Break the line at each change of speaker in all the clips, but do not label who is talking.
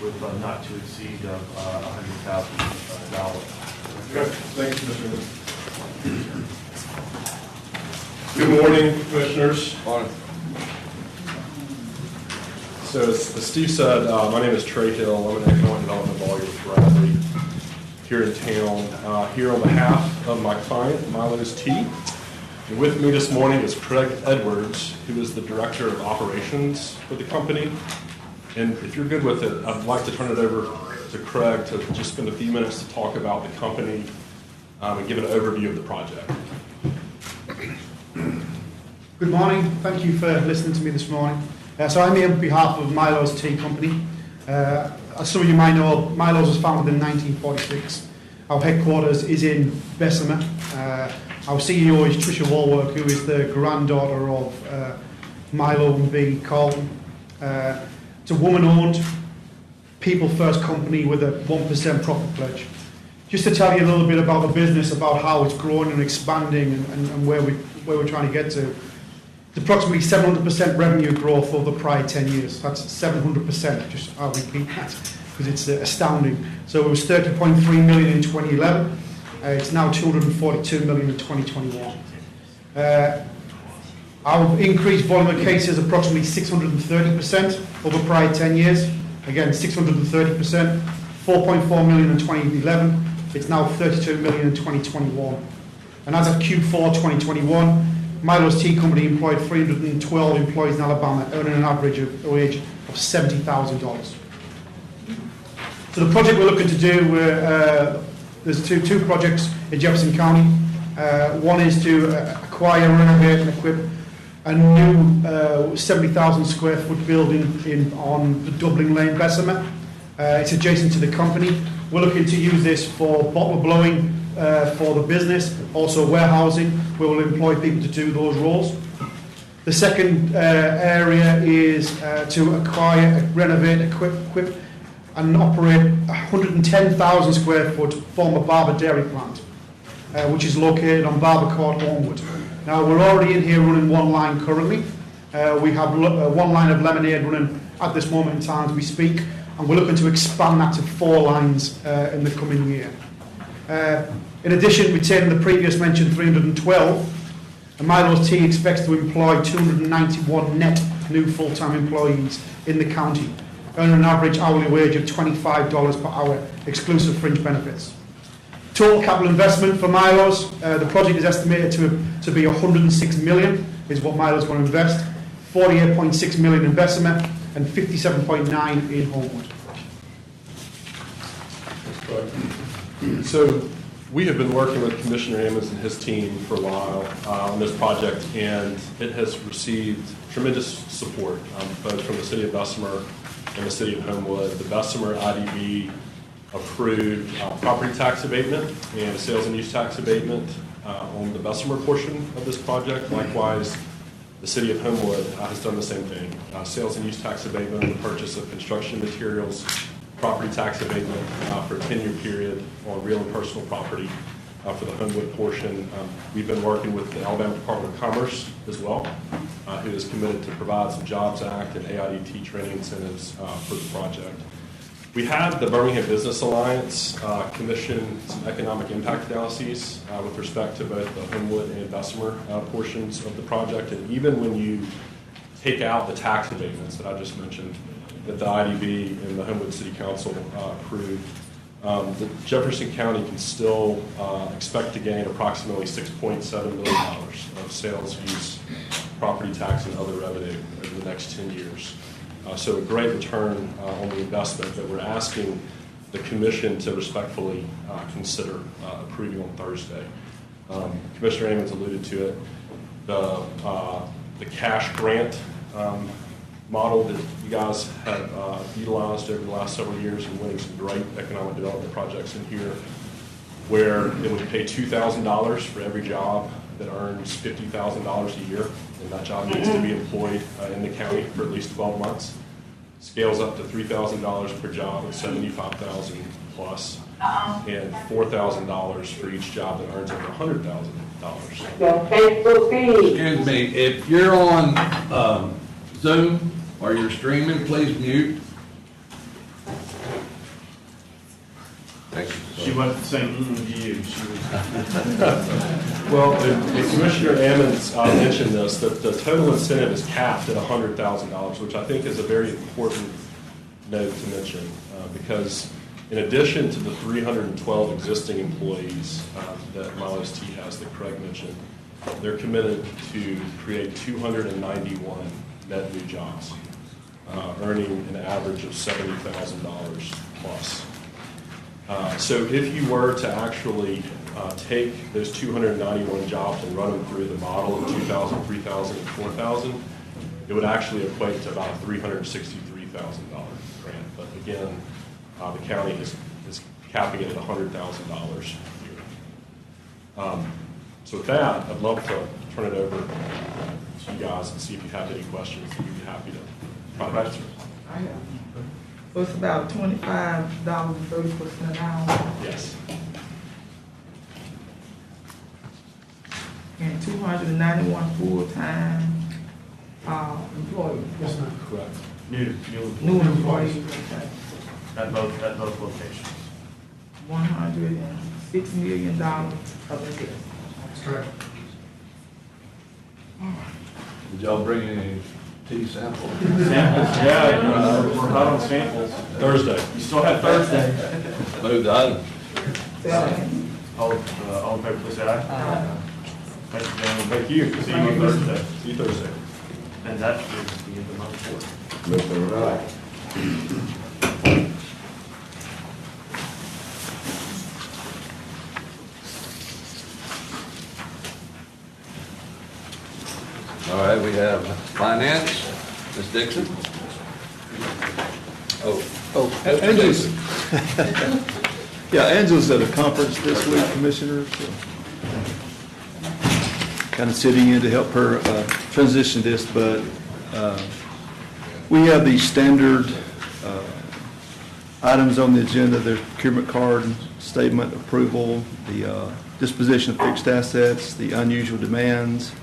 with not to exceed of $100,000.
Okay, thank you, Commissioner. Good morning, Commissioners.
Morning.
So as Steve said, my name is Trey Hill. I'm an economic development lawyer with Bradley here in town. Here on behalf of my client, Milo's Tea. And with me this morning is Craig Edwards, who is the Director of Operations for the company. And if you're good with it, I'd like to turn it over to Craig to just spend a few minutes to talk about the company and give an overview of the project.
Good morning. Thank you for listening to me this morning. So I'm here on behalf of Milo's Tea Company. As some of you might know, Milo's was founded in 1946. Our headquarters is in Bessemer. Our CEO is Tricia Walwork, who is the granddaughter of Milo and B. Carlton. It's a woman-owned, people-first company with a 1% profit pledge. Just to tell you a little bit about the business, about how it's growing and expanding and where we're trying to get to. It's approximately 700% revenue growth over the prior 10 years. That's 700%, just I'll repeat that, because it's astounding. So it was 30.3 million in 2011. It's now 242 million in 2021. Our increased volume of cases approximately 630% over prior 10 years. Again, 630%, 4.4 million in 2011. It's now 32 million in 2021. And as of Q4 2021, Milo's Tea Company employed 312 employees in Alabama, earning an average wage of $70,000. So the project we're looking to do, there's two projects in Jefferson County. One is to acquire, renovate, and equip a new 70,000 square foot building on the Dublin Lane, Bessemer. It's adjacent to the company. We're looking to use this for bottle blowing for the business, also warehousing. We will employ people to do those roles. The second area is to acquire, renovate, equip, and operate a 110,000 square foot former Barber dairy plant, which is located on Barber Court, Homewood. Now, we're already in here running one line currently. We have one line of lemonade running at this moment in time as we speak, and we're looking to expand that to 4 lines in the coming year. In addition, retaining the previous mentioned 312, Milo's Tea expects to employ 291 net new full-time employees in the county, earning an average hourly wage of $25 per hour, exclusive fringe benefits. Total capital investment for Milo's, the project is estimated to be 106 million, is what Milo's going to invest, 48.6 million in Bessemer, and 57.9 in Homewood.
So we have been working with Commissioner Ammons and his team for a while on this project, and it has received tremendous support, both from the city of Bessemer and the city of Homewood. The Bessemer IDB approved property tax abatement and sales and use tax abatement on the Bessemer portion of this project. Likewise, the city of Homewood has done the same thing. Sales and use tax abatement on the purchase of construction materials, property tax abatement for a 10-year period on real and personal property for the Homewood portion. We've been working with the Alabama Department of Commerce as well, who is committed to provide some Jobs Act and AIDT training incentives for the project. We had the Birmingham Business Alliance commission some economic impact analyses with respect to both the Homewood and Bessemer portions of the project. And even when you take out the tax abatements that I just mentioned, that the IDB and the Homewood City Council approved, the Jefferson County can still expect to gain approximately $6.7 million of sales, use, property tax, and other revenue over the next 10 years. So a great return on the investment that we're asking the Commission to respectfully consider approving on Thursday. Commissioner Ammons alluded to it. The cash grant model that you guys have utilized over the last several years and winning some great economic development projects in here, where it would pay $2,000 for every job that earns $50,000 a year, and that job needs to be employed in the county for at least 12 months. Scales up to $3,000 per job at $75,000 plus, and $4,000 for each job that earns over $100,000.
Excuse me, if you're on Zoom or you're streaming, please mute.
She wasn't saying to you, she was.
Well, and Commissioner Ammons mentioned this, that the total incentive is capped at $100,000, which I think is a very important note to mention, because in addition to the 312 existing employees that Miles T has that Craig mentioned, they're committed to create 291 net new jobs, earning an average of $70,000 plus. So if you were to actually take those 291 jobs and run them through the model of 2,000, 3,000, and 4,000, it would actually equate to about a $363,000 grant. But again, the county is capping it at $100,000 a year. So with that, I'd love to turn it over to you guys and see if you have any questions. We'd be happy to try to answer.
I have. So it's about $25.30 an hour
Yes.
and 291 full-time employees.
Yes, ma'am.
Correct.
New
New employees, okay.
at both locations.
$106 million of investment.
That's correct.
Did y'all bring any tea samples?
Samples, yeah, we're hot on samples.
Thursday.
You still have Thursday.
Move the item.
Second.
All in favor, please say aye. Thank you, gentlemen. Thank you. See you on Thursday.
See you Thursday.
And that is the end of my report.
Moving right. All right, we have finance, Ms. Dixon. Oh,
Angela's, yeah, Angela's at a conference this week, Commissioners. Kind of sitting in to help her transition this, but we have these standard items on the agenda. There's procurement card, statement approval, the disposition of fixed assets, the unusual demands,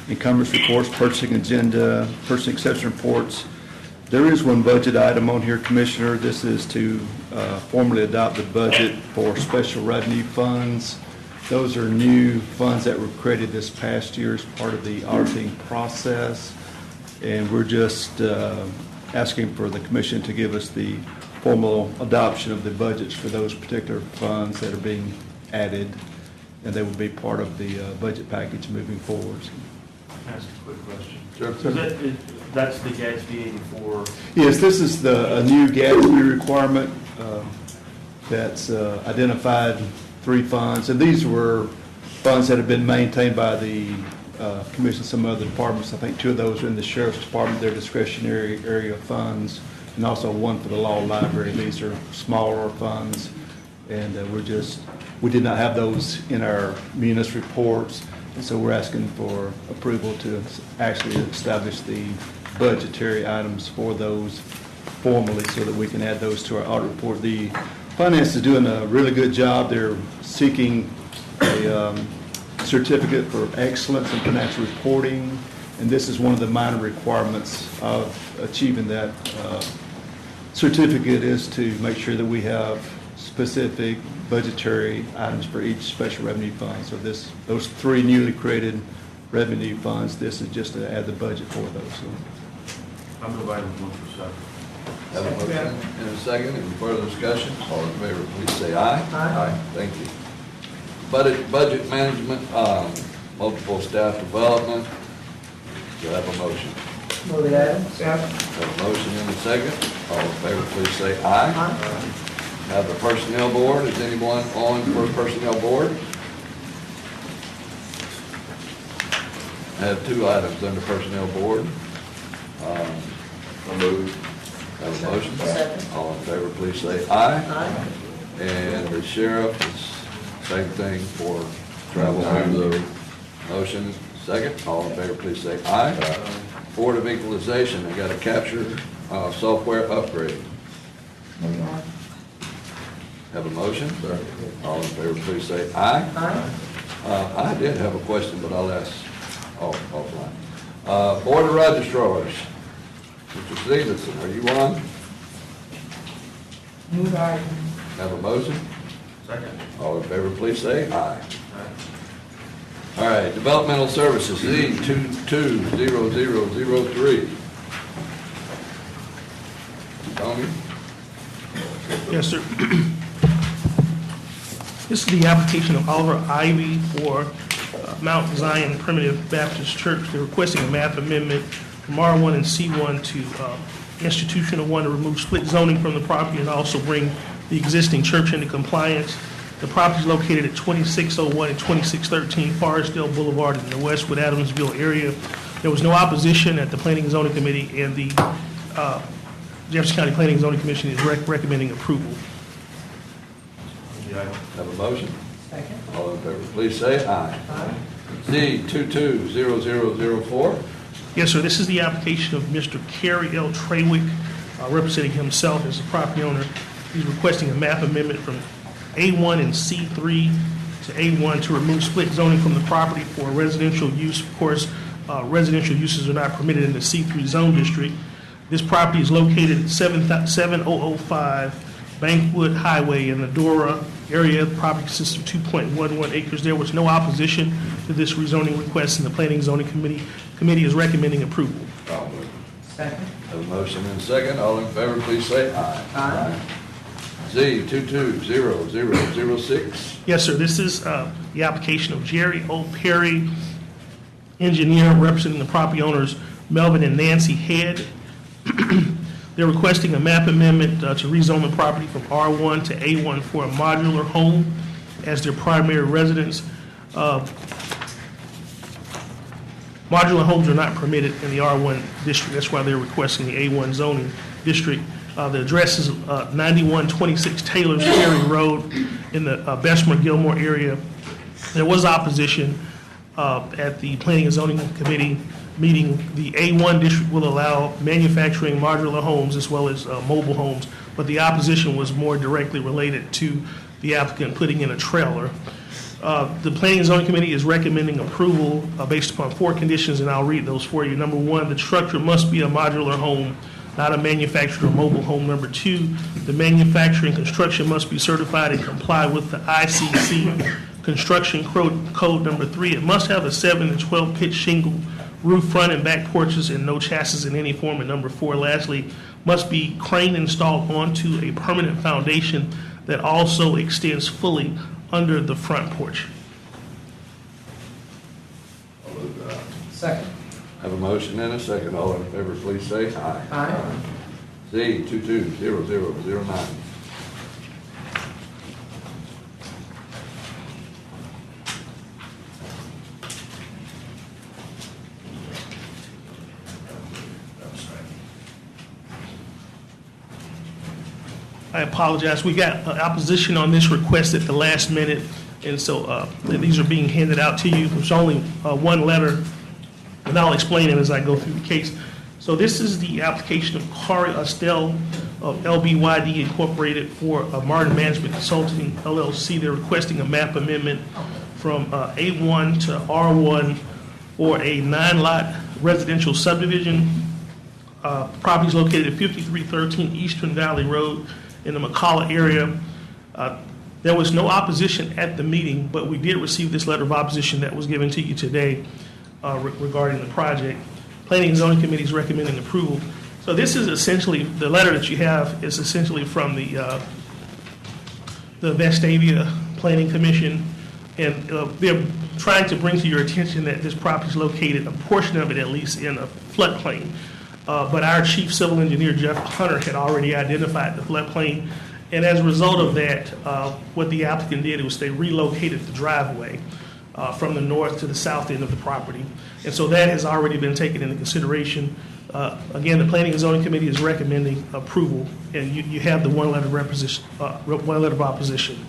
encumbrance reports, purchasing agenda, purchasing exception reports. There is one budget item on here, Commissioner. This is to formally adopt the budget for special revenue funds. Those are new funds that were created this past year as part of the auditing process. And we're just asking for the Commission to give us the formal adoption of the budgets for those particular funds that are being added. And they will be part of the budget package moving forward.
Can I ask a quick question?
sure.
So that's the Gatsby 84.
Yes, this is a new Gatsby requirement that's identified 3 funds. And these were funds that have been maintained by the Commission, some other departments. I think 2 of those are in the Sheriff's Department, their discretionary area funds, and also 1 for the Law Library. These are smaller funds, and we did not have those in our munis reports, and so we're asking for approval to actually establish the budgetary items for those formally so that we can add those to our audit report. The finance is doing a really good job. They're seeking a certificate for excellence in financial reporting, and this is one of the minor requirements of achieving that certificate is to make sure that we have specific budgetary items for each special revenue fund. So those 3 newly created revenue funds, this is just to add the budget for those. So.
I'm going to item 1 for second.
Have a motion and a second. Any further discussion? All in favor, please say aye.
Aye.
Thank you. Budget management, multiple staff development. Do I have a motion?
Move that. Second.
Have a motion and a second. All in favor, please say aye. Have the personnel board. Is anyone on for personnel board? I have 2 items under personnel board. Have a motion?
Second.
All in favor, please say aye.
Aye.
And the sheriff is same thing for travel. Motion, second. All in favor, please say aye. Board of Equalization, I got a capture software upgrade.
Move on.
Have a motion? All in favor, please say aye.
Aye.
I did have a question, but I'll ask offline. Board of Registrars, Mr. Stevenson, are you on?
Move item.
Have a motion?
Second.
All in favor, please say aye. All right, Developmental Services, Z220003. Tommy?
Yes, sir. This is the application of Oliver Ivy for Mount Zion Primitive Baptist Church. They're requesting a map amendment from R1 and C1 to institutional 1 to remove split zoning from the property and also bring the existing church into compliance. The property is located at 2601 and 2613 Forestdale Boulevard in the Westwood Adamsville area. There was no opposition at the Planning and Zoning Committee, and the Jefferson County Planning and Zoning Commission is recommending approval.
Yeah.
Have a motion?
Second.
All in favor, please say aye. Z220004.
Yes, sir. This is the application of Mr. Kerry L. Trawick, representing himself as the property owner. He's requesting a map amendment from A1 and C3 to A1 to remove split zoning from the property for residential use. Of course, residential uses are not permitted in the C3 zone district. This property is located at 7005 Bankwood Highway in the Dora area. The property consists of 2.11 acres. There was no opposition to this rezoning request, and the Planning and Zoning Committee is recommending approval.
I'll move.
Second.
Have a motion and a second. All in favor, please say aye.
Aye.
Z220006.
Yes, sir. This is the application of Jerry O. Perry, engineer, representing the property owners Melvin and Nancy Head. They're requesting a map amendment to rezone the property from R1 to A1 for a modular home as their primary residence. Modular homes are not permitted in the R1 district. That's why they're requesting the A1 zoning district. The address is 9126 Taylor's Ferry Road in the Bessemer-Gilmore area. There was opposition at the Planning and Zoning Committee meeting. The A1 district will allow manufacturing modular homes as well as mobile homes, but the opposition was more directly related to the applicant putting in a trailer. The Planning and Zoning Committee is recommending approval based upon 4 conditions, and I'll read those for you. Number 1, the structure must be a modular home, not a manufactured or mobile home. Number 2, the manufacturing construction must be certified and comply with the ICC construction code. Number 3, it must have a 7 to 12 pitch shingle roof, front and back porches, and no chassis in any form. And number 4, lastly, must be crane installed onto a permanent foundation that also extends fully under the front porch.
I'll move that.
Second.
Have a motion and a second. All in favor, please say aye.
Aye.
Z220009.
I apologize. We got opposition on this request at the last minute, and so these are being handed out to you. There's only one letter, and I'll explain it as I go through the case. So this is the application of Corey Estelle of LBYD Incorporated for Martin Management Consulting LLC. They're requesting a map amendment from A1 to R1 for a 9-lot residential subdivision. Property is located at 5313 Eastern Valley Road in the McCalla area. There was no opposition at the meeting, but we did receive this letter of opposition that was given to you today regarding the project. Planning and Zoning Committee is recommending approval. So this is essentially, the letter that you have is essentially from the Vestavia Planning Commission, and they're trying to bring to your attention that this property is located, a portion of it at least, in a floodplain. But our chief civil engineer, Jeff Hunter, had already identified the floodplain. And as a result of that, what the applicant did was they relocated the driveway from the north to the south end of the property. And so that has already been taken into consideration. Again, the Planning and Zoning Committee is recommending approval, and you have the one letter of opposition.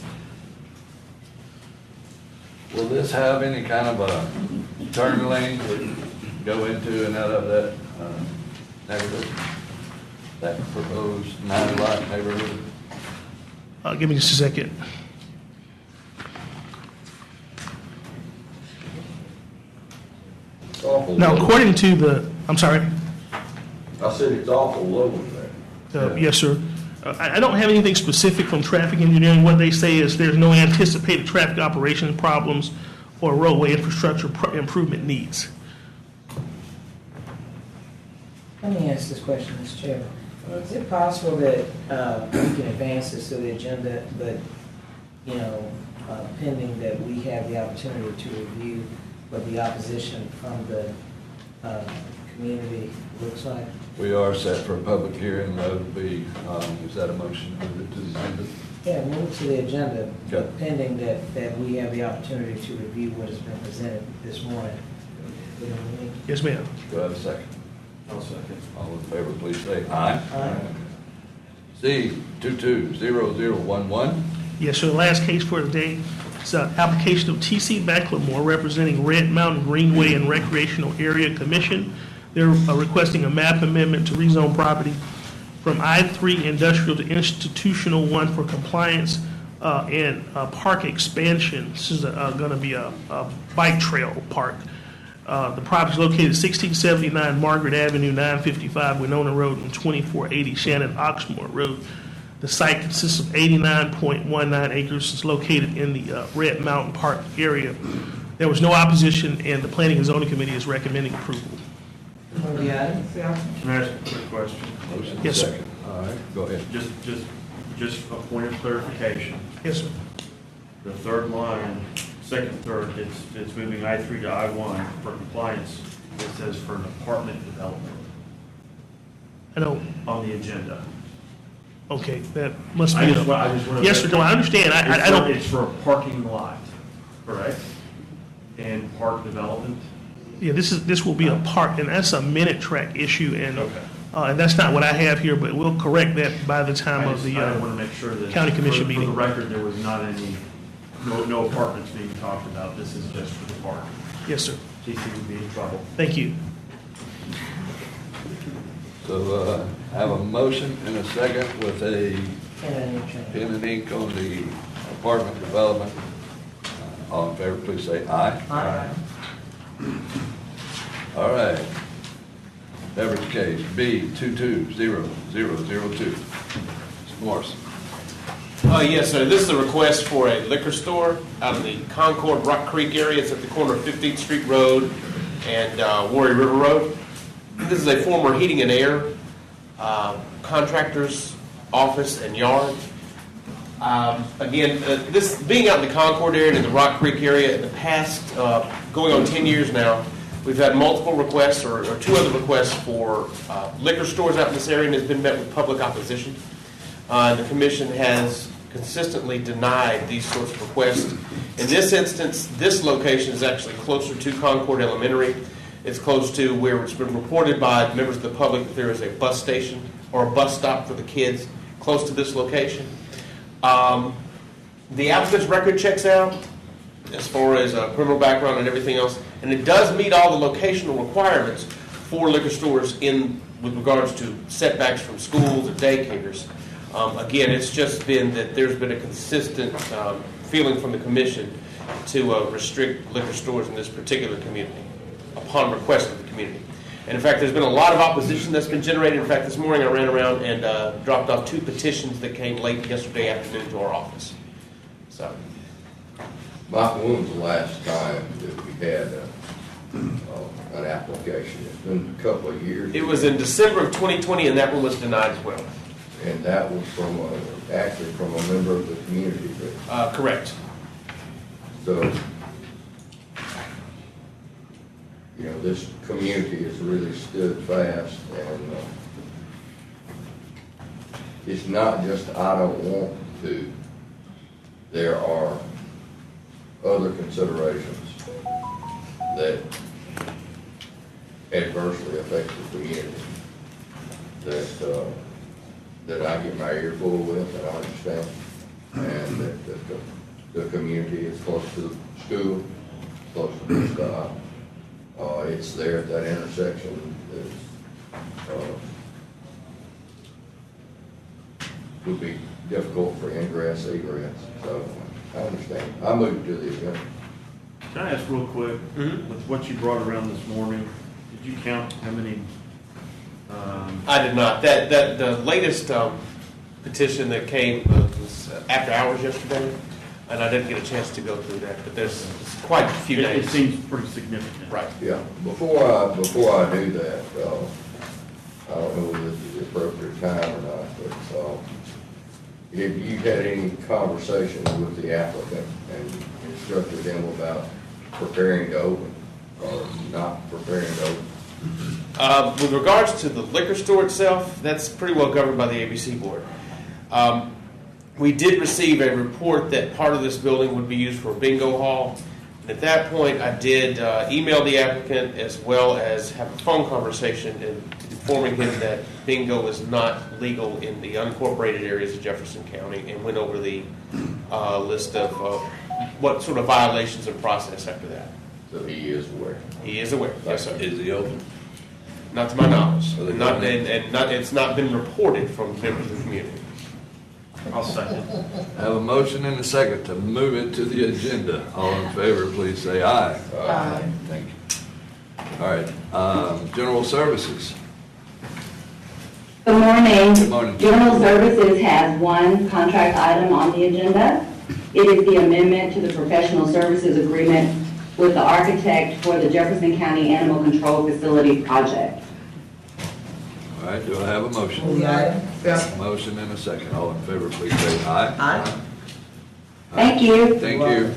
Will this have any kind of a turn lane to go into and out of that neighborhood? That proposed 9-lot neighborhood?
Give me just a second.
It's awful
Now,
low.
according to the, I'm sorry,
I said it's awful low there.
yes, sir. I don't have anything specific from traffic engineering. What they say is there's no anticipated traffic operation problems or roadway infrastructure improvement needs.
Let me ask this question, Mr. Chairman. Is it possible that we can advance this to the agenda, but, pending that we have the opportunity to review what the opposition from the community looks like?
We are set for a public hearing, that would be, is that a motion to move it to the agenda?
Yeah, move to the agenda,
Okay.
but pending that we have the opportunity to review what has been presented this morning. You know what I mean?
Yes, ma'am.
Do I have a second?
I'll second.
All in favor, please say aye.
Aye.
C 220011.
Yes, so the last case for today is an application of T.C. Becklemore representing Red Mountain Greenway and Recreational Area Commission. They're requesting a map amendment to rezone property from I-3 industrial to institutional 1 for compliance and park expansion. This is going to be a bike trail park. The property is located at 1679 Margaret Avenue, 955 Winona Road, and 2480 Shannon Oxmoor Road. The site consists of 89.19 acres. It's located in the Red Mountain Park area. There was no opposition, and the Planning and Zoning Committee is recommending approval.
Move the item.
Can I ask a quick question?
Motion
Yes, sir.
second. All right, go ahead.
Just a point of clarification.
Yes, sir.
The third line, second, third, it's moving I-3 to I-1 for compliance. It says for an apartment development
I know.
on the agenda.
Okay, that must be.
I just want to.
Yes, sir. No, I understand. I don't.
It's for a parking lot, correct? And park development?
Yeah, this will be a park, and that's a minute track issue, and
Okay.
and that's not what I have here, but we'll correct that by the time of the.
I want to make sure that.
County Commission
for
meeting.
the record, there was not any, no apartments being talked about. This is just for the park.
Yes, sir.
TC would be in trouble.
Thank you.
So I have a motion and a second with a
And
pen and ink on the apartment development. All in favor, please say aye.
Aye.
All right. Beverage case B 220002. Mr. Morrison.
Yes, sir. This is a request for a liquor store out in the Concord Rock Creek area. It's at the corner of 15th Street Road and Warrior River Road. This is a former heating and air contractor's office and yard. Again, this being out in the Concord area and in the Rock Creek area in the past, going on 10 years now, we've had multiple requests or two other requests for liquor stores out in this area, and it's been met with public opposition. The commission has consistently denied these sorts of requests. In this instance, this location is actually closer to Concord Elementary. It's close to where it's been reported by members of the public that there is a bus station or a bus stop for the kids close to this location. The applicant's record checks out as far as criminal background and everything else, and it does meet all the locational requirements for liquor stores with regards to setbacks from schools and daycares. Again, it's just been that there's been a consistent feeling from the commission to restrict liquor stores in this particular community upon request of the community. And in fact, there's been a lot of opposition that's been generated. In fact, this morning I ran around and dropped off 2 petitions that came late yesterday afternoon to our office. So,
Michael, when was the last time that we had an application? It's been a couple of years.
it was in December of 2020, and that one was denied as well.
And that was actually from a member of the community.
Correct.
So, this community has really stood fast, and it's not just I don't want to. There are other considerations that adversely affect the community that I get my ear full with, and I understand, and that the community is close to the school, close to the stop. It's there at that intersection. Would be difficult for ingress, egress. So I understand. I moved to the agenda.
Can I ask real quick, with what you brought around this morning, did you count how many?
I did not. The latest petition that came was after hours yesterday, and I didn't get a chance to go through that, but there's quite a few
It
names.
seems pretty significant.
Right.
Yeah, before I do that, I don't know if this is the appropriate time or not, but, if you had any conversations with the applicant and instructed them about preparing to open or not preparing to open?
With regards to the liquor store itself, that's pretty well governed by the ABC board. We did receive a report that part of this building would be used for a bingo hall. And at that point, I did email the applicant as well as have a phone conversation informing him that bingo is not legal in the unincorporated areas of Jefferson County, and went over the list of what sort of violations and process after that.
So he is aware.
He is aware, yes, sir.
Is he open?
Not to my knowledge.
Are they
Not,
going
it's not been reported from members of the community.
I'll second.
I have a motion and a second to move it to the agenda. All in favor, please say aye.
Aye.
Thank you. All right, general services.
Good morning.
Good morning.
General Services has one contract item on the agenda. It is the amendment to the professional services agreement with the architect for the Jefferson County Animal Control Facility project.
All right, do I have a motion?
Move the item. Yeah.
Motion and a second. All in favor, please say aye.
Aye.
Thank you.
Thank you.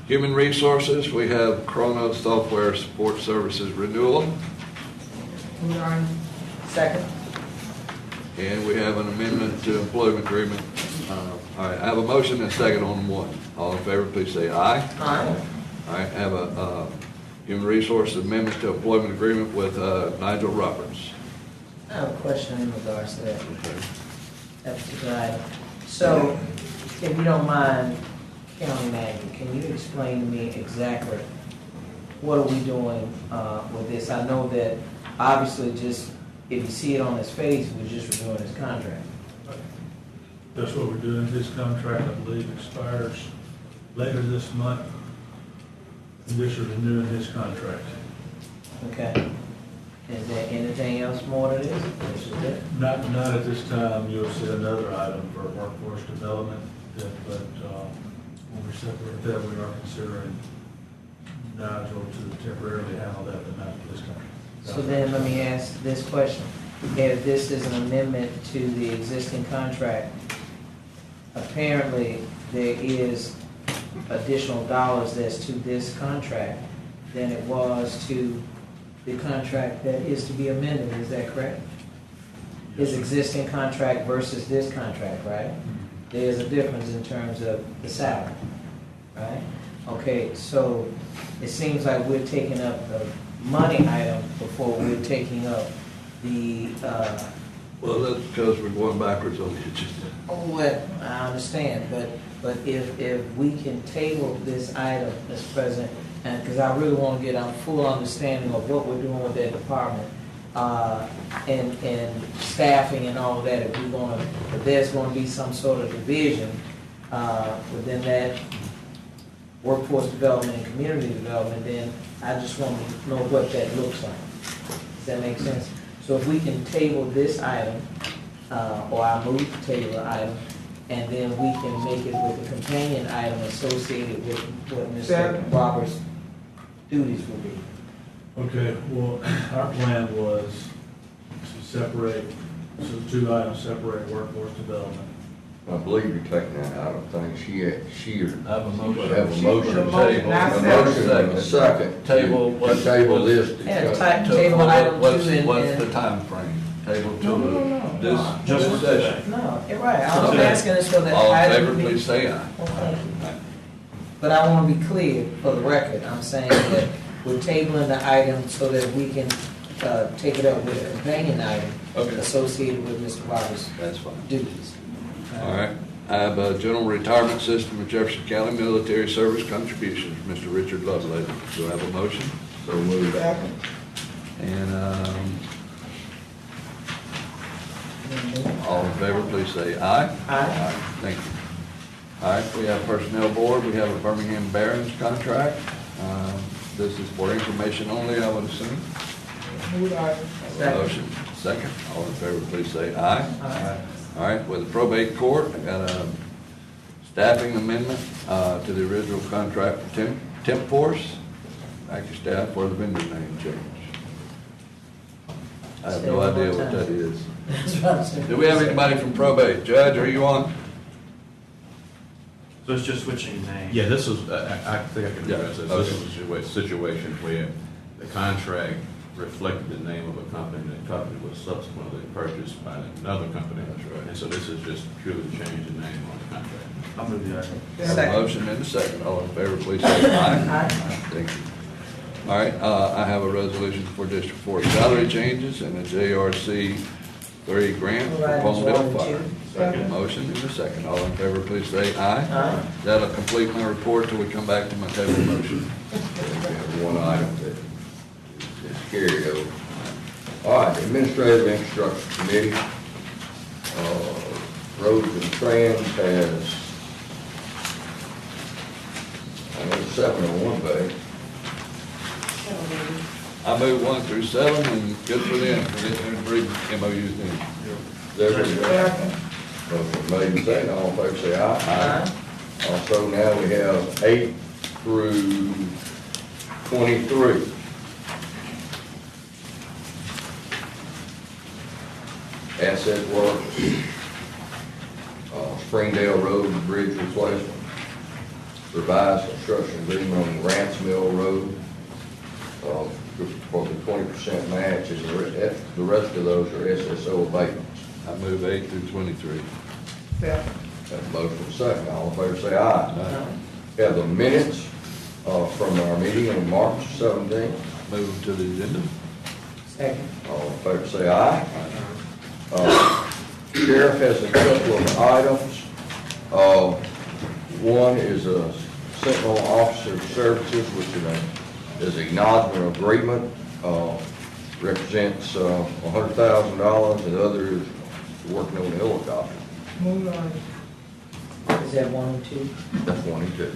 Human Resources, we have Chrono Software Support Services renewal,
Move the item. Second.
and we have an amendment to employment agreement. All right, I have a motion and a second on one. All in favor, please say aye.
Aye.
All right, I have a Human Resources amendment to employment agreement with Nigel Roberts.
I have a question in regards to that particular item. So, if you don't mind, County Manager, can you explain to me exactly what are we doing with this? I know that obviously just, if you see it on his face, we're just renewing his contract.
That's what we're doing. His contract, I believe, expires later this month. And this is renewing his contract.
Okay. Is there anything else more to this? This is it?
Not at this time. You'll see another item for workforce development, but when we separate that, we are considering Nigel to temporarily handle that, but not this contract.
So then let me ask this question. If this is an amendment to the existing contract, apparently there is additional dollars that's to this contract than it was to the contract that is to be amended, is that correct? His existing contract versus this contract, right? There's a difference in terms of the salary, right? Okay, so it seems like we're taking up the money item before we're taking up the,
Well, that's because we're going backwards on the agenda.
well, I understand, but if we can table this item, Mr. President, and, because I really want to get a full understanding of what we're doing with that department, and staffing and all of that, if there's going to be some sort of division within that workforce development and community development, then I just want to know what that looks like. Does that make sense? So if we can table this item, or I move to table the item, and then we can make it with a companion item associated with what Mr. Roberts' duties will be.
Okay, well, our plan was to separate, so two items, separate workforce development.
I believe you're taking that out of things. She
Have a motion.
have a motion.
A motion, I
A motion and a second.
Table
To
what-
table this.
And
discussion.
table item
What's
2 and.
what's the time frame? Table to
No.
this
Just for
session.
No, you're right, I was asking this for the
All in
item.
favor, please say aye.
Well, thank you. But I want to be clear, for the record, I'm saying that we're tabling the item so that we can take it up with a companion item
Okay.
associated with Mr. Roberts'
That's fine.
duties.
All right. I have a general retirement system of Jefferson County military service contributions, Mr. Richard Lovelady. Do I have a motion?
So move.
Second.
And, all in favor, please say aye.
Aye.
Thank you. All right, we have Personnel Board, we have a Birmingham Barons contract. This is for information only, I would assume.
Move the item.
Second.
Motion, second. All in favor, please say aye.
Aye.
All right, with the probate court, I got a staffing amendment to the original contract for temp force. Active staff for the vendor name change. I have no idea what that is.
That's what I'm saying.
Do we have anybody from probate? Judge, are you on?
So it's just switching names.
Yeah, this was, I think I can address this.
Yeah,
This
okay.
was a situation where the contract reflected the name of a company, and the company was subsequently purchased by another company.
That's right.
And so this is just purely change the name on the contract.
I'll move the item.
Have a
Second.
motion and a second. All in favor, please say aye.
Aye.
Thank you. All right, I have a resolution for District 4 salary changes and a JRC 3 grant for
Items
Palm
1
Bill
and
5.
2.
Second motion and a second. All in favor, please say aye.
Aye.
That'll complete my report till we come back to my table motion.
We have one item that is carried over. All right, Administrative Infrastructure Committee, Roads and Trans has, I know 7 on one page.
I move 1 through 7, and good for them for getting their 3 MOUs in.
There we go.
Second.
Motion made and seconded, all in favor say aye.
Aye.
Also, now we have 8 through 23. Asset work, Springdale Road and Bridge replacement, revised construction agreement on Grants Mill Road, for the 20% match, and the rest of those are SSO abatements.
I move 8 through 23.
Second.
Have a motion second, all in favor say aye.
Aye.
Have the minutes from our meeting on March 17th.
Move them to the agenda.
Second.
All in favor say aye. Sheriff has a couple of items. One is a Sentinel Officer Services, which is an acknowledgement agreement, represents $100,000, and the other is working on the helicopter.
Move on.
Is that 1 and 2?
That's 1 and 2.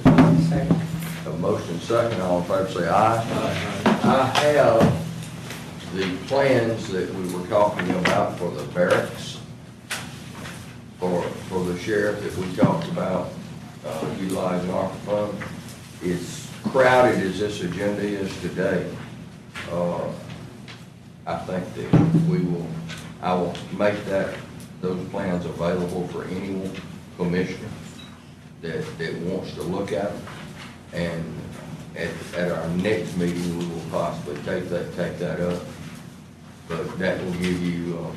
Second.
Have a motion second, all in favor say aye. I have the plans that we were talking about for the barracks, for the sheriff that we talked about utilizing ARPA funds. As crowded as this agenda is today, I think that I will make those plans available for any commissioner that wants to look at them. And at our next meeting, we will possibly take that up. But that will give you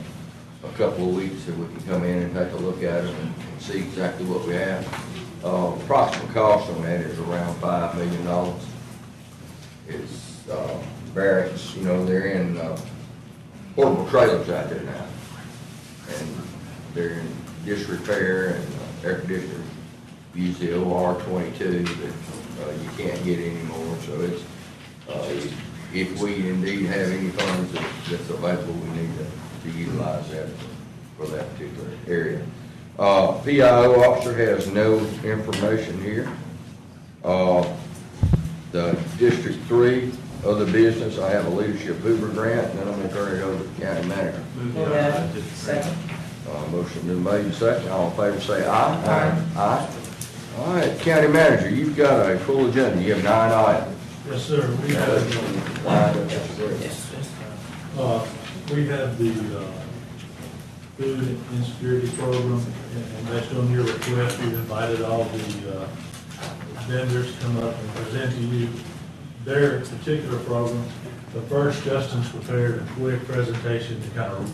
a couple of weeks that we can come in and take a look at them and see exactly what we have. Approximate cost on that is around $5 million. It's barracks, they're in portable trailers out there now. And they're in disrepair, and air conditioners use the OR-22 that you can't get anymore. So it's, if we indeed have any funds that's available, we need to utilize that for that particular area. PIO officer has no information here. The District 3 other business, I have a leadership Uber grant, and then I'm going to turn it over to the county manager.
Move
Move
the
that.
item.
Second.
Motion been made and second. All in favor say aye. Aye. Aye. All right, county manager, you've got a full agenda. You have 9 items.
Yes, sir. We have the food insecurity program, and based on your request, we've invited all the vendors to come up and present to you their particular program. But first, Justin's prepared a quick presentation to kind of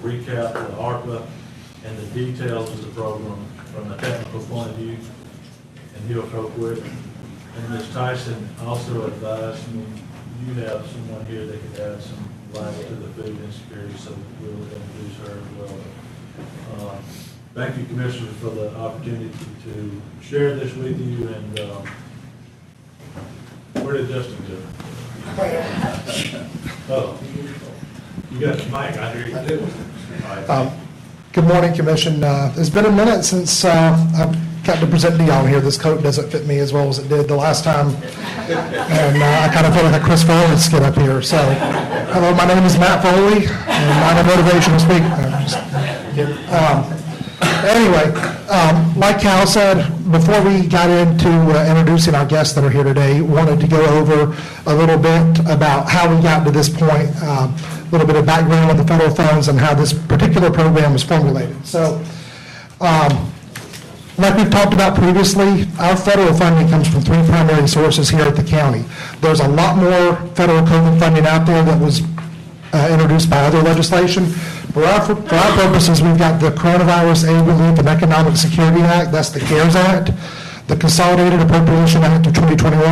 recap the ARPA and the details of the program from a technical point of view, and he'll go quick. And Ms. Tyson also advised me, you have someone here that could add some light to the food insecurity, so we'll introduce her as well. Thank you, Commissioners, for the opportunity to share this with you, and where did Justin go? Oh, you got the mic, I hear you. I do.
Good morning, Commission. It's been a minute since I've got to present to y'all here. This coat doesn't fit me as well as it did the last time. And I kind of feel like a Chris Foley skit up here. So, hello, my name is Matt Foley, and I'm a motivational speaker. I'm just kidding. Anyway, like Cal said, before we got into introducing our guests that are here today, wanted to go over a little bit about how we got to this point, a little bit of background on the federal funds and how this particular program was formulated. So, like we've talked about previously, our federal funding comes from three primary sources here at the county. There's a lot more federal COVID funding out there that was introduced by other legislation. For our purposes, we've got the Coronavirus Aid, Relief, and Economic Security Act, that's the CARES Act, the Consolidated Appropriation Act of 2021,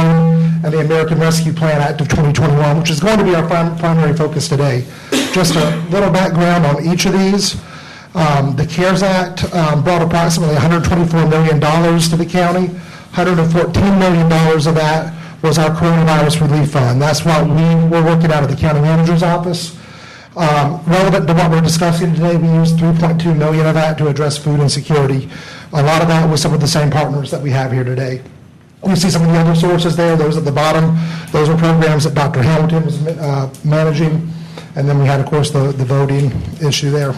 and the American Rescue Plan Act of 2021, which is going to be our primary focus today. Just a little background on each of these. The CARES Act brought approximately $124 million to the county. $114 million of that was our Coronavirus Relief Fund. That's what we were working out of the county manager's office. Relevant to what we're discussing today, we used $3.2 million of that to address food insecurity. A lot of that was some of the same partners that we have here today. You see some of the other sources there, those at the bottom. Those are programs that Dr. Hamilton was managing. And then we had, of course, the voting issue there.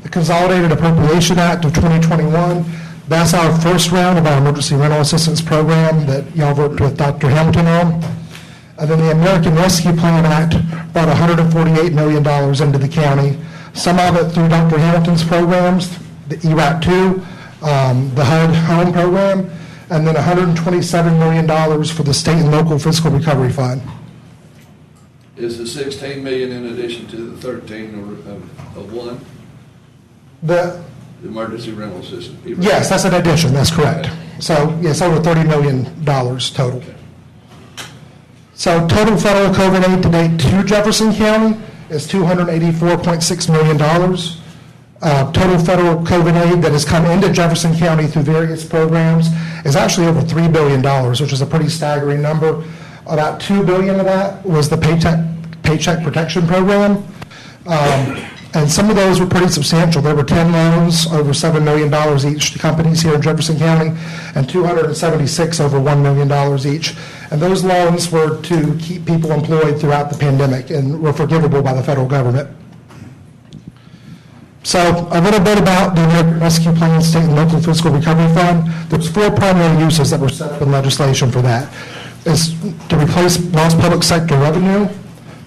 The Consolidated Appropriation Act of 2021, that's our first round of our emergency rental assistance program that y'all worked with Dr. Hamilton on. And then the American Rescue Plan Act brought $148 million into the county. Some of it through Dr. Hamilton's programs, the ERAP-2, the HUD Home Program, and then $127 million for the state and local fiscal recovery fund.
Is the 16 million in addition to the 13 of one? The emergency rental assistance?
Yes, that's an addition, that's correct. So, yes, over $30 million total.
Okay.
So total federal COVID aid to date to Jefferson County is $284.6 million. Total federal COVID aid that has come into Jefferson County through various programs is actually over $3 billion, which is a pretty staggering number. About $2 billion of that was the Paycheck Protection Program. And some of those were pretty substantial. There were 10 loans over $7 million each to companies here in Jefferson County, and 276 over $1 million each. And those loans were to keep people employed throughout the pandemic and were forgivable by the federal government. So a little bit about the American Rescue Plan, State and Local Fiscal Recovery Fund. There's four primary uses that were set up in legislation for that. It's to replace lost public sector revenue,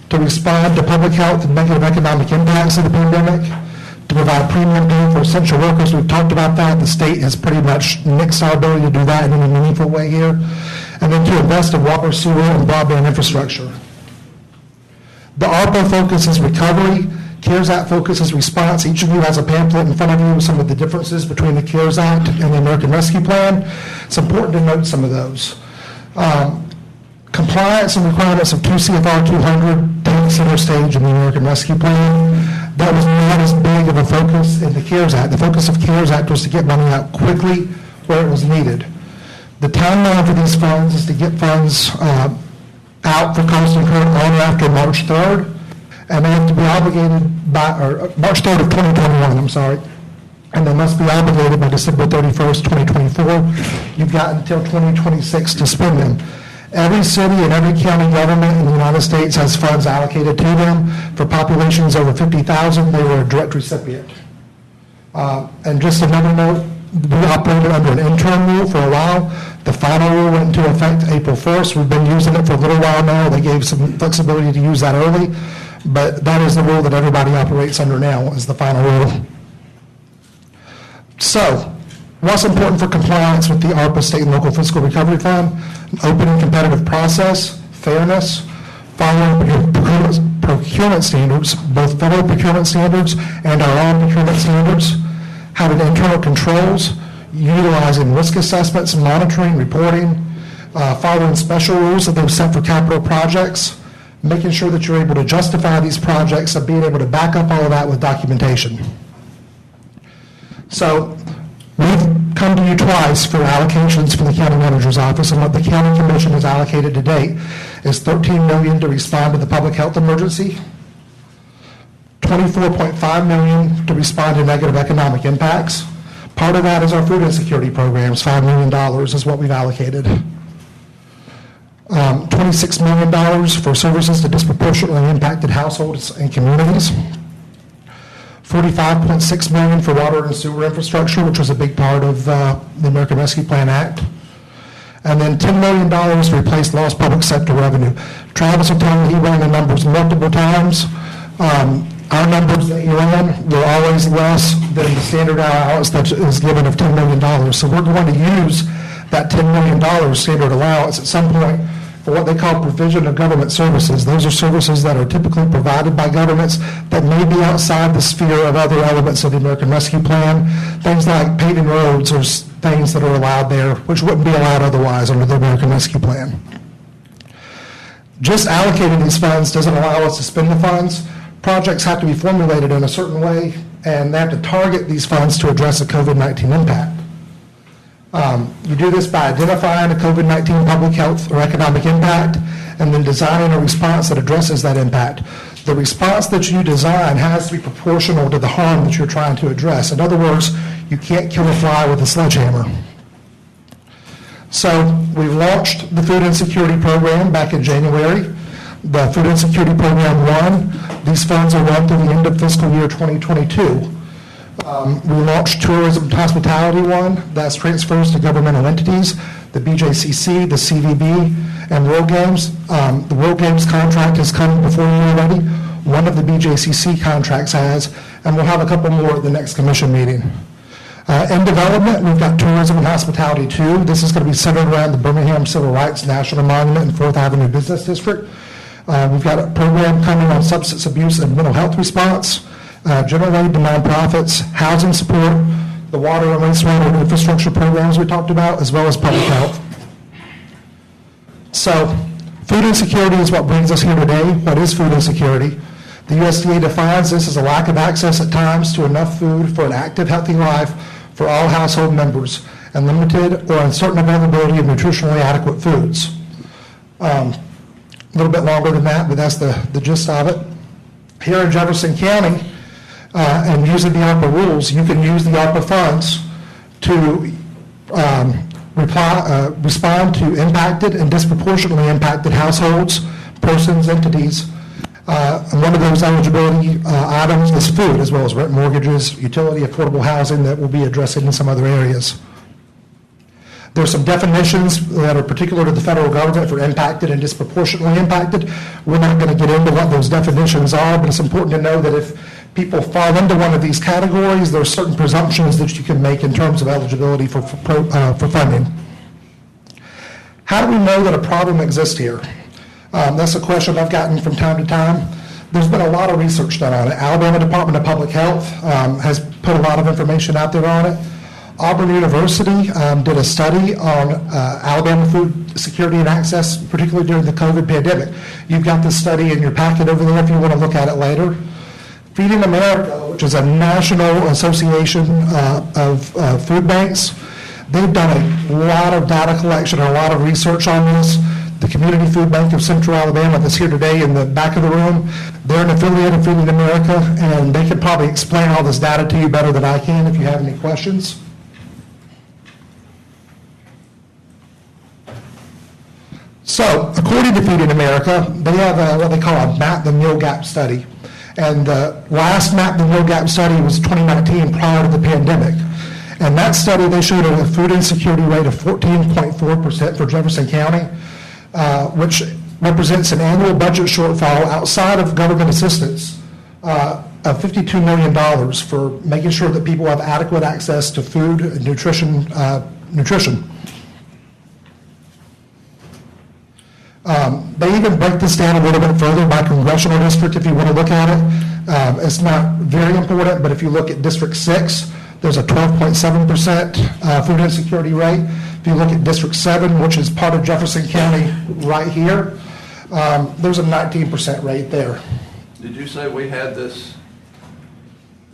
to respond to public health and negative economic impacts of the pandemic, to provide premium pay for essential workers. We've talked about that. The state has pretty much nixed our ability to do that in a meaningful way here. And then to invest in water, sewer, and broadband infrastructure. The ARPA focus is recovery. CARES Act focus is response. Each of you has a pamphlet in front of you with some of the differences between the CARES Act and the American Rescue Plan. It's important to note some of those. Compliance and requirements of 2 CFR 200 tank center stage in the American Rescue Plan. That was not as big of a focus in the CARES Act. The focus of CARES Act was to get money out quickly where it was needed. The timeline for these funds is to get funds out for cost incurred on or after March 3rd, and they have to be obligated by, or March 3rd of 2021, I'm sorry, and they must be obligated by December 31st, 2024. You've got until 2026 to spend them. Every city and every county government in the United States has funds allocated to them. For populations over 50,000, they were a direct recipient. And just another note, we operated under an interim rule for a while. The final rule went into effect April 1st. We've been using it for a little while now. They gave some flexibility to use that early, but that is the rule that everybody operates under now, is the final rule. So, what's important for compliance with the ARPA State and Local Fiscal Recovery Fund? An open and competitive process, fairness, following procurement standards, both federal procurement standards and our own procurement standards, having internal controls, utilizing risk assessments and monitoring, reporting, following special rules that they've set for capital projects, making sure that you're able to justify these projects and being able to back up all of that with documentation. So, we've come to you twice for allocations from the county manager's office, and what the county commission has allocated to date is $13 million to respond to the public health emergency, $24.5 million to respond to negative economic impacts, Part of that is our food insecurity programs, $5 million is what we've allocated. $26 million for services to disproportionately impacted households and communities. $45.6 million for water and sewer infrastructure, which was a big part of the American Rescue Plan Act. And then $10 million to replace lost public sector revenue. Travis will tell me he ran the numbers multiple times. Our numbers that you ran were always less than the standard allowance that is given of $10 million. So we're going to use that $10 million standard allowance at some point for what they call provision of government services. Those are services that are typically provided by governments that may be outside the sphere of other elements of the American Rescue Plan. Things like paving roads or things that are allowed there, which wouldn't be allowed otherwise under the American Rescue Plan. Just allocating these funds doesn't allow us to spend the funds. Projects have to be formulated in a certain way, and they have to target these funds to address the COVID-19 impact. You do this by identifying a COVID-19 public health or economic impact, and then designing a response that addresses that impact. The response that you design has to be proportional to the harm that you're trying to address. In other words, you can't kill a fly with a sledgehammer. So we launched the Food Insecurity Program back in January. The Food Insecurity Program 1, these funds are run through the end of fiscal year 2022. We launched Tourism and Hospitality 1, that's transfers to governmental entities, the BJCC, the CVB, and World Games. The World Games contract has come before you already. One of the BJCC contracts has, and we'll have a couple more at the next commission meeting. In development, we've got Tourism and Hospitality 2. This is going to be centered around the Birmingham Civil Rights National Monument and 4th Avenue Business District. We've got a program coming on substance abuse and mental health response, general aid to nonprofits, housing support, the water and wastewater infrastructure programs we talked about, as well as public health. So, food insecurity is what brings us here today. What is food insecurity? The USDA defines this as a lack of access at times to enough food for an active, healthy life for all household members, and limited or uncertain availability of nutritionally adequate foods. A little bit longer than that, but that's the gist of it. Here in Jefferson County, and using the ARPA rules, you can use the ARPA funds to respond to impacted and disproportionately impacted households, persons, entities. And one of those eligibility items is food, as well as rent mortgages, utility, affordable housing that we'll be addressing in some other areas. There's some definitions that are particular to the federal government for impacted and disproportionately impacted. We're not going to get into what those definitions are, but it's important to know that if people fall into one of these categories, there are certain presumptions that you can make in terms of eligibility for funding. How do we know that a problem exists here? That's a question I've gotten from time to time. There's been a lot of research done on it. Alabama Department of Public Health has put a lot of information out there on it. Auburn University did a study on Alabama food security and access, particularly during the COVID pandemic. You've got this study in your packet over there if you want to look at it later. Feeding America, which is a national association of food banks, they've done a lot of data collection and a lot of research on this. The Community Food Bank of Central Alabama that's here today in the back of the room, they're an affiliate of Feeding America, and they could probably explain all this data to you better than I can if you have any questions. So, according to Feeding America, they have what they call a Map the Meal Gap study. And the last Map the Meal Gap study was 2019, prior to the pandemic. And that study, they showed a food insecurity rate of 14.4% for Jefferson County, which represents an annual budget shortfall outside of government assistance of $52 million for making sure that people have adequate access to food and nutrition. They even break this down a little bit further by congressional district if you want to look at it. It's not very important, but if you look at District 6, there's a 12.7% food insecurity rate. If you look at District 7, which is part of Jefferson County right here, there's a 19% rate there.
Did you say we had this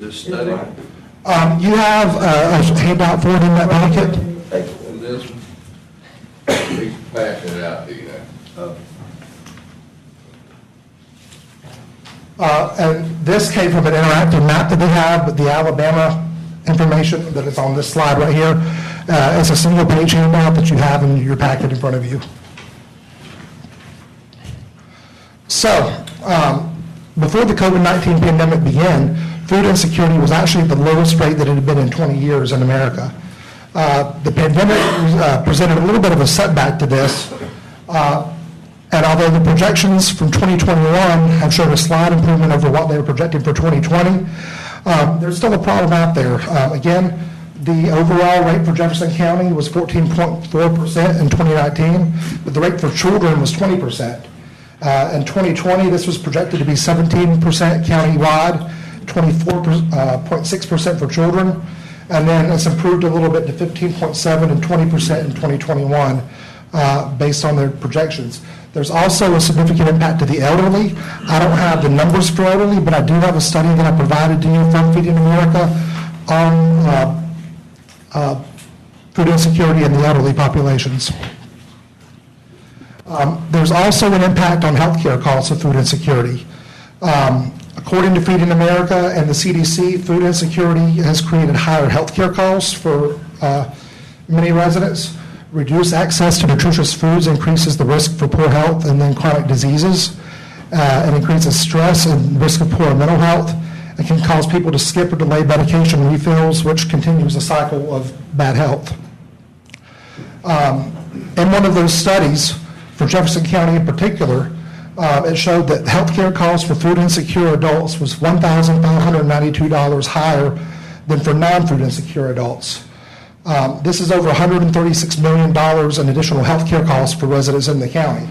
study?
You have a handout for it in that packet.
This one?
He's passing it out to you now.
And this came from an interactive map that they have, but the Alabama information that is on this slide right here. It's a single page handout that you have in your packet in front of you. So, before the COVID-19 pandemic began, food insecurity was actually at the lowest rate that it had been in 20 years in America. The pandemic presented a little bit of a setback to this, and although the projections from 2021 have shown a slight improvement over what they were projecting for 2020, there's still a problem out there. Again, the overall rate for Jefferson County was 14.4% in 2019, but the rate for children was 20%. In 2020, this was projected to be 17% countywide, 24.6% for children, and then it's improved a little bit to 15.7% and 20% in 2021 based on their projections. There's also a significant impact to the elderly. I don't have the numbers for elderly, but I do have a study that I provided to you from Feeding America on food insecurity in the elderly populations. There's also an impact on healthcare costs of food insecurity. According to Feeding America and the CDC, food insecurity has created higher healthcare costs for many residents. Reduced access to nutritious foods increases the risk for poor health and then chronic diseases. It increases stress and risk of poor mental health. It can cause people to skip or delay medication refills, which continues a cycle of bad health. In one of those studies, for Jefferson County in particular, it showed that healthcare costs for food insecure adults was $1,592 higher than for non-food insecure adults. This is over $136 million in additional healthcare costs for residents in the county.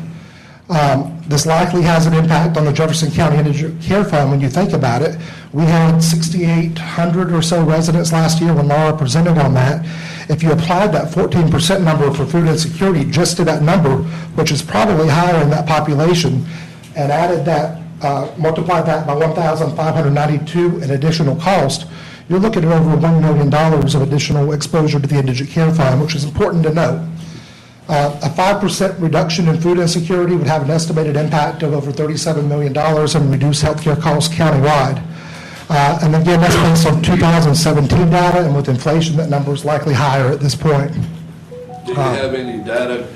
This likely has an impact on the Jefferson County Indigent Care Fund when you think about it. We had 6,800 or so residents last year when Laura presented on that. If you applied that 14% number for food insecurity just to that number, which is probably higher in that population, and added that, multiplied that by 1,592 in additional cost, you're looking at over $1 million of additional exposure to the Indigent Care Fund, which is important to note. A 5% reduction in food insecurity would have an estimated impact of over $37 million in reduced healthcare costs countywide. And again, that's based on 2017 data, and with inflation, that number is likely higher at this point.
Do you have any data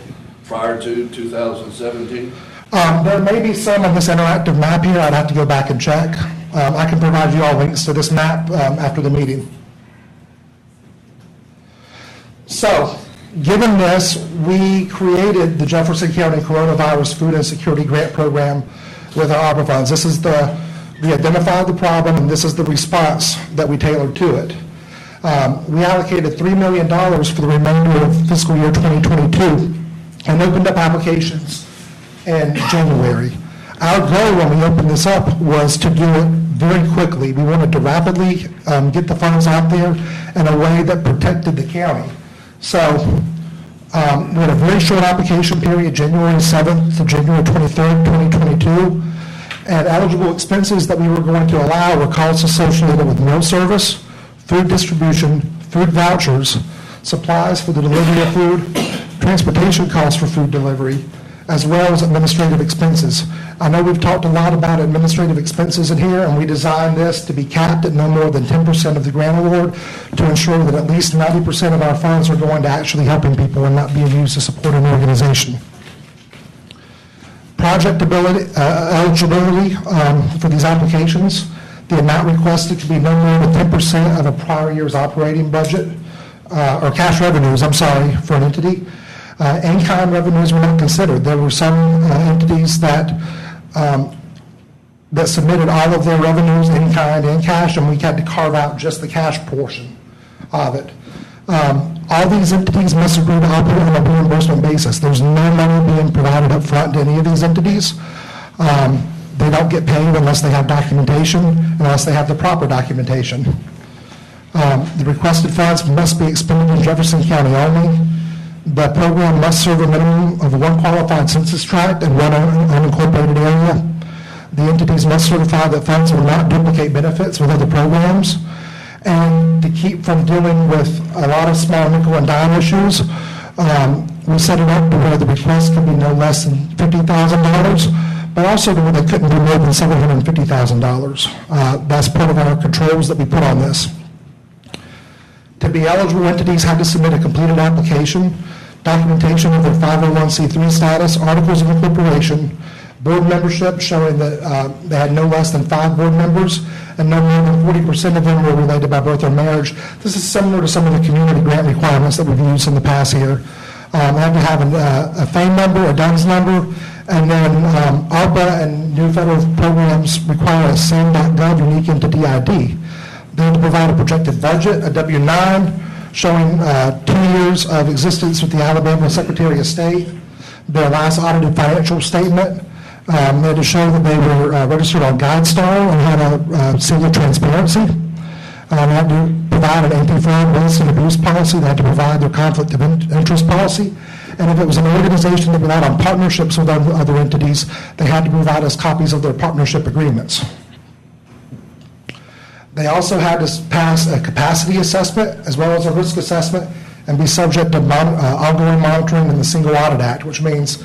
prior to 2017?
There may be some on this interactive map here. I'd have to go back and check. I can provide you all links to this map after the meeting. So, given this, we created the Jefferson County Coronavirus Food Insecurity Grant Program with our ARPA funds. This is we identified the problem, and this is the response that we tailored to it. We allocated $3 million for the remainder of fiscal year 2022 and opened up applications in January. Our goal when we opened this up was to do it very quickly. We wanted to rapidly get the funds out there in a way that protected the county. So we had a very short application period, January 7th to January 23rd, 2022, and eligible expenses that we were going to allow were costs associated with meal service, food distribution, food vouchers, supplies for the delivery of food, transportation costs for food delivery, as well as administrative expenses. I know we've talked a lot about administrative expenses in here, and we designed this to be capped at no more than 10% of the grant award to ensure that at least 90% of our funds are going to actually helping people and not being used to support an organization. Project eligibility for these applications, the amount requested could be no more than 10% of a prior year's operating budget, or cash revenues, I'm sorry, for an entity. In-kind revenues were not considered. There were some entities that submitted all of their revenues in kind and cash, and we had to carve out just the cash portion of it. All these entities must agree to operate on a reimbursement basis. There's no money being provided up front to any of these entities. They don't get paid unless they have documentation, unless they have the proper documentation. The requested funds must be expended in Jefferson County only. The program must serve a minimum of one qualified census tract and one unincorporated area. The entities must certify that funds will not duplicate benefits with other programs. And to keep from dealing with a lot of small nickel and dime issues, we set it up to where the request could be no less than $50,000, but also to where they couldn't be more than $750,000. That's part of our controls that we put on this. To be eligible, entities had to submit a completed application, documentation of their 501c3 status, articles of incorporation, board membership showing that they had no less than 5 board members, and no more than 40% of them were related by birth or marriage. This is similar to some of the community grant requirements that we've used in the past here. They had to have a FAME number, a DUNS number, and then ARPA and new federal programs require a SAM.gov unique entity ID. They had to provide a projected budget, a W-9, showing 2 years of existence with the Alabama Secretary of State, their last audited financial statement. They had to show that they were registered on GuideStar and had a seal of transparency. They had to provide an anti-fraud, waste, and abuse policy. They had to provide their conflict of interest policy. And if it was an organization that relied on partnerships with other entities, they had to provide us copies of their partnership agreements. They also had to pass a capacity assessment as well as a risk assessment and be subject to ongoing monitoring in the Single Audit Act, which means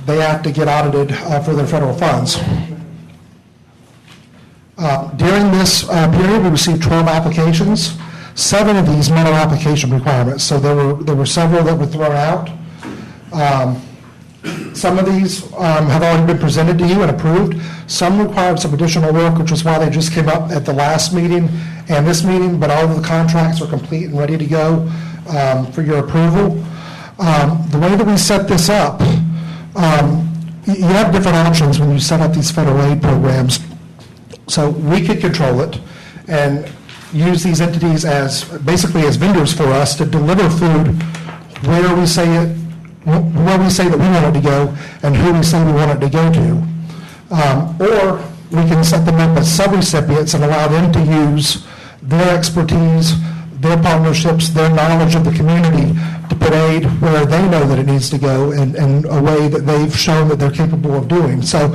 they have to get audited for their federal funds. During this period, we received 12 applications. 7 of these met our application requirements, so there were several that were thrown out. Some of these have already been presented to you and approved. Some required some additional work, which was why they just came up at the last meeting and this meeting, but all of the contracts are complete and ready to go for your approval. The way that we set this up, you have different options when you set up these federal aid programs. So we could control it and use these entities as basically as vendors for us to deliver food where we say that we want it to go and who we say we want it to go to. Or we can set them up as sub-recipients and allow them to use their expertise, their partnerships, their knowledge of the community to put aid where they know that it needs to go in a way that they've shown that they're capable of doing. So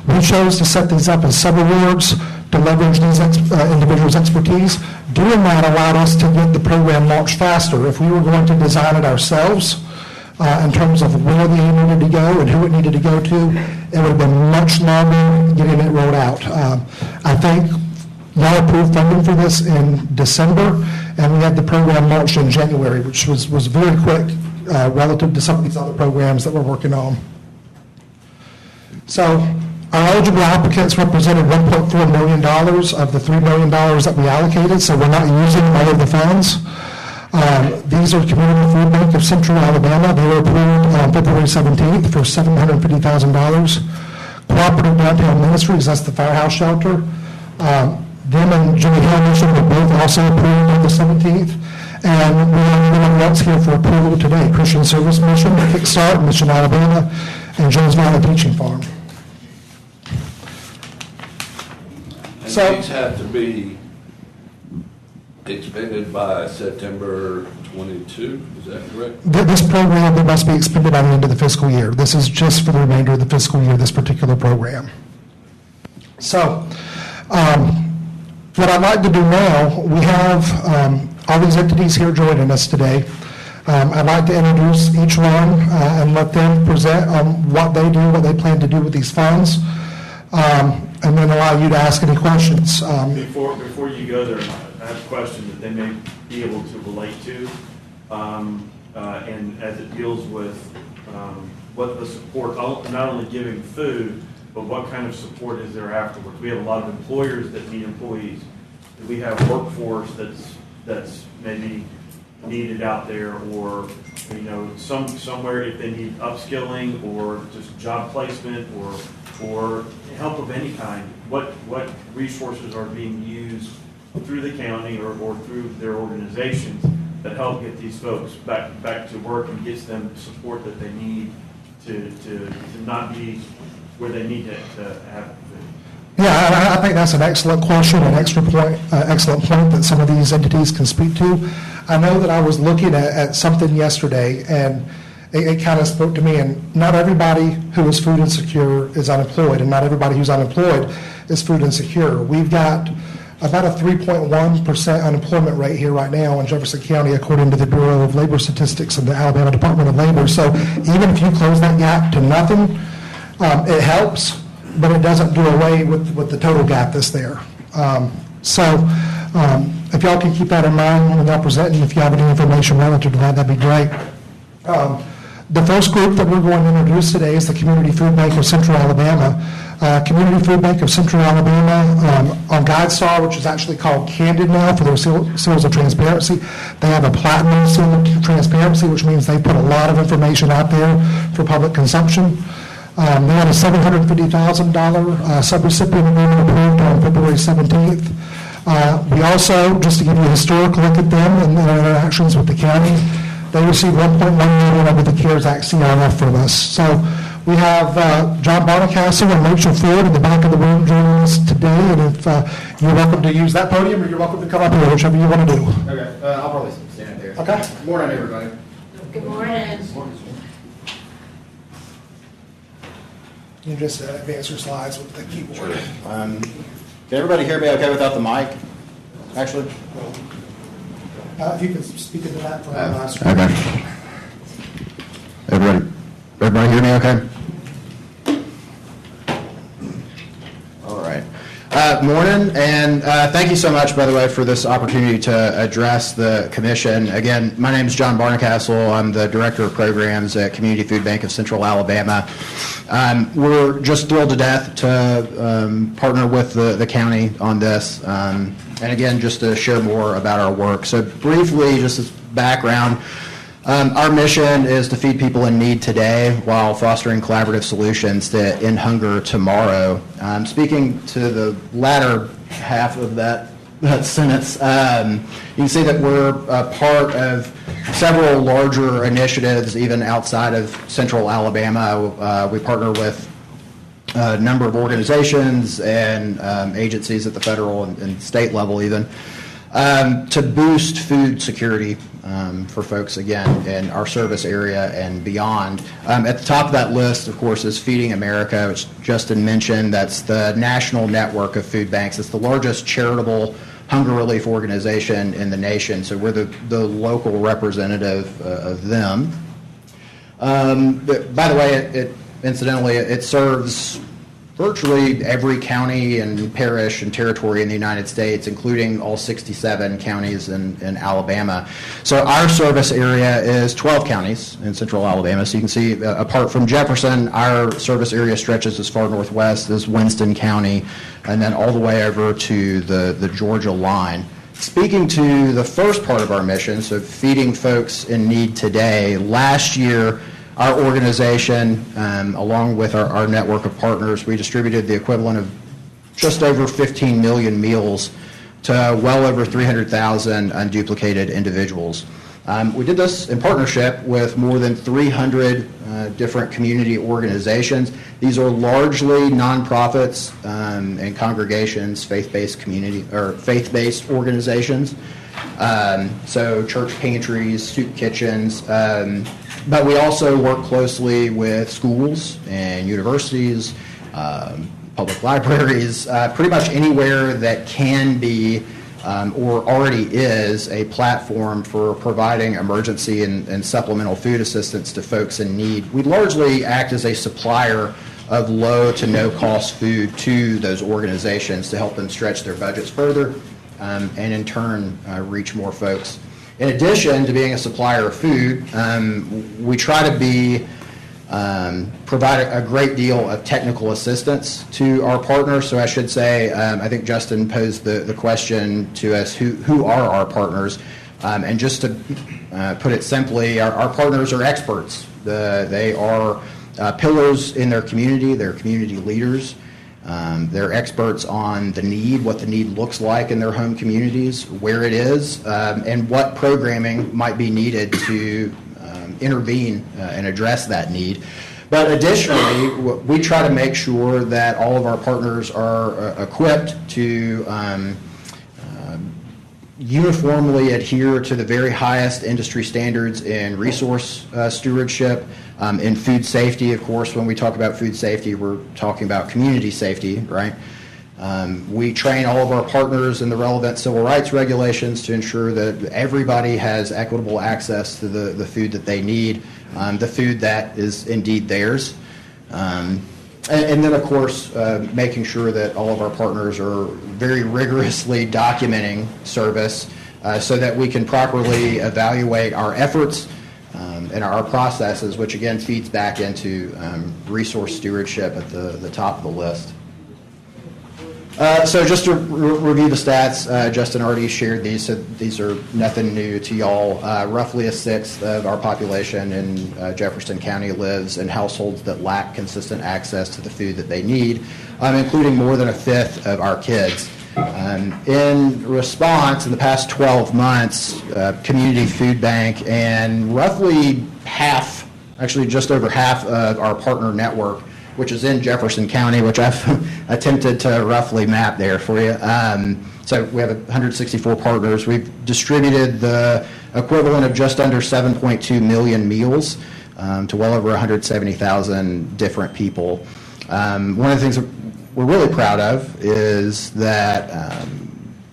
we chose to set these up as sub-awards to leverage these individuals' expertise. Doing that allowed us to get the program launched faster. If we were going to design it ourselves, in terms of where the aid needed to go and who it needed to go to, it would have been much longer getting it rolled out. I think y'all approved funding for this in December, and we had the program launched in January, which was very quick relative to some of these other programs that we're working on. So our eligible applicants represented $1.4 million of the $3 million that we allocated, so we're not using all of the funds. These are Community Food Bank of Central Alabama. They were approved on February 17th for $750,000. Cooperative Downtown Ministries, that's the firehouse shelter. Them and Jimmy Hill Mission were both also approved on the 17th. And we have anyone else here for approval today. Christian Service Mission, Kickstart, Mission Alabama, and Jones Valley Teaching Farm.
And these have to be expended by September 22, is that correct?
This program, they must be expended by the end of the fiscal year. This is just for the remainder of the fiscal year, this particular program. So, what I'd like to do now, we have all these entities here joining us today. I'd like to introduce each one and let them present what they do, what they plan to do with these funds, and then allow you to ask any questions.
Before you go there, I have a question that they may be able to relate to, and as it deals with what the support, not only giving food, but what kind of support is there afterwards? We have a lot of employers that need employees. We have workforce that's maybe needed out there, or somewhere if they need upskilling or just job placement or help of any kind. What resources are being used through the county or through their organizations that help get these folks back to work and gets them support that they need to not be where they need to have food?
Yeah, I think that's an excellent question, an excellent point that some of these entities can speak to. I know that I was looking at something yesterday, and it kind of spoke to me, and not everybody who is food insecure is unemployed, and not everybody who's unemployed is food insecure. We've got about a 3.1% unemployment rate here right now in Jefferson County, according to the Bureau of Labor Statistics and the Alabama Department of Labor. So even if you close that gap to nothing, it helps, but it doesn't do away with the total gap that's there. If if y'all can keep that in mind when y'all present, and if you have any information relative to that, that'd be great. The first group that we're going to introduce today is the Community Food Bank of Central Alabama. Community Food Bank of Central Alabama on GuideStar, which is actually called Candid now for their seals of transparency. They have a platinum seal of transparency, which means they put a lot of information out there for public consumption. They had a $750,000 subrecipient agreement approved on February 17th. We also, just to give you a historical look at them and their interactions with the county, they received $1.1 million under the CARES Act CRF from us. So we have John Barnacastle and Rachel Ford in the back of the room joining us today. And if you're welcome to use that podium, or you're welcome to come up here, whichever you want to do.
Okay, I'll probably stand there.
Okay.
Good morning, everybody.
Good morning.
You just advance your slides with the keyboard.
Can everybody hear me okay without the mic? Actually?
If you could speak into that for our last screen.
Okay. Everybody hear me okay? All right. Morning, and thank you so much, by the way, for this opportunity to address the commission. Again, my name is John Barnacastle. I'm the Director of Programs at Community Food Bank of Central Alabama. We're just thrilled to death to partner with the county on this. And again, just to share more about our work. So briefly, just as background, our mission is to feed people in need today while fostering collaborative solutions to end hunger tomorrow. Speaking to the latter half of that sentence, you can see that we're a part of several larger initiatives even outside of Central Alabama. We partner with a number of organizations and agencies at the federal and state level even to boost food security for folks, again, in our service area and beyond. At the top of that list, of course, is Feeding America, which Justin mentioned. That's the national network of food banks. It's the largest charitable hunger relief organization in the nation, so we're the local representative of them. By the way, incidentally, it serves virtually every county and parish and territory in the United States, including all 67 counties in Alabama. So our service area is 12 counties in central Alabama. So you can see, apart from Jefferson, our service area stretches as far northwest as Winston County, and then all the way over to the Georgia line. Speaking to the first part of our mission, so feeding folks in need today, last year, our organization, along with our network of partners, we distributed the equivalent of just over 15 million meals to well over 300,000 unduplicated individuals. We did this in partnership with more than 300 different community organizations. These are largely nonprofits and congregations, faith-based organizations. So church pantries, soup kitchens, but we also work closely with schools and universities, public libraries, pretty much anywhere that can be or already is a platform for providing emergency and supplemental food assistance to folks in need. We largely act as a supplier of low to no cost food to those organizations to help them stretch their budgets further and in turn reach more folks. In addition to being a supplier of food, we try to provide a great deal of technical assistance to our partners. So I should say, I think Justin posed the question to us, who are our partners? And just to put it simply, our partners are experts. They are pillars in their community. They're community leaders. They're experts on the need, what the need looks like in their home communities, where it is, and what programming might be needed to intervene and address that need. But additionally, we try to make sure that all of our partners are equipped to uniformly adhere to the very highest industry standards in resource stewardship, in food safety. Of course, when we talk about food safety, we're talking about community safety, right? We train all of our partners in the relevant civil rights regulations to ensure that everybody has equitable access to the food that they need, the food that is indeed theirs. And then, of course, making sure that all of our partners are very rigorously documenting service so that we can properly evaluate our efforts and our processes, which again feeds back into resource stewardship at the top of the list. So just to review the stats, Justin already shared these, so these are nothing new to y'all. Roughly a sixth of our population in Jefferson County lives in households that lack consistent access to the food that they need, including more than a fifth of our kids. In response, in the past 12 months, Community Food Bank and roughly half, actually just over half of our partner network, which is in Jefferson County, which I've attempted to roughly map there for you. So we have 164 partners. We've distributed the equivalent of just under 7.2 million meals to well over 170,000 different people. One of the things that we're really proud of is that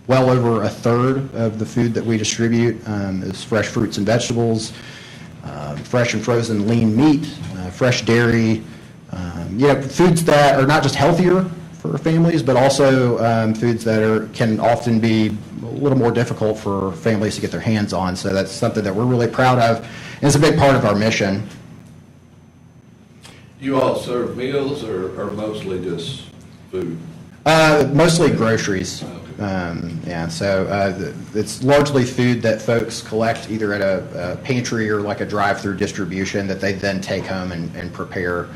well over a third of the food that we distribute is fresh fruits and vegetables, fresh and frozen lean meat, fresh dairy, foods that are not just healthier for families, but also foods that can often be a little more difficult for families to get their hands on. So that's something that we're really proud of, and it's a big part of our mission.
Do you all serve meals or mostly just food?
Mostly groceries. So it's largely food that folks collect either at a pantry or like a drive-through distribution that they then take home and prepare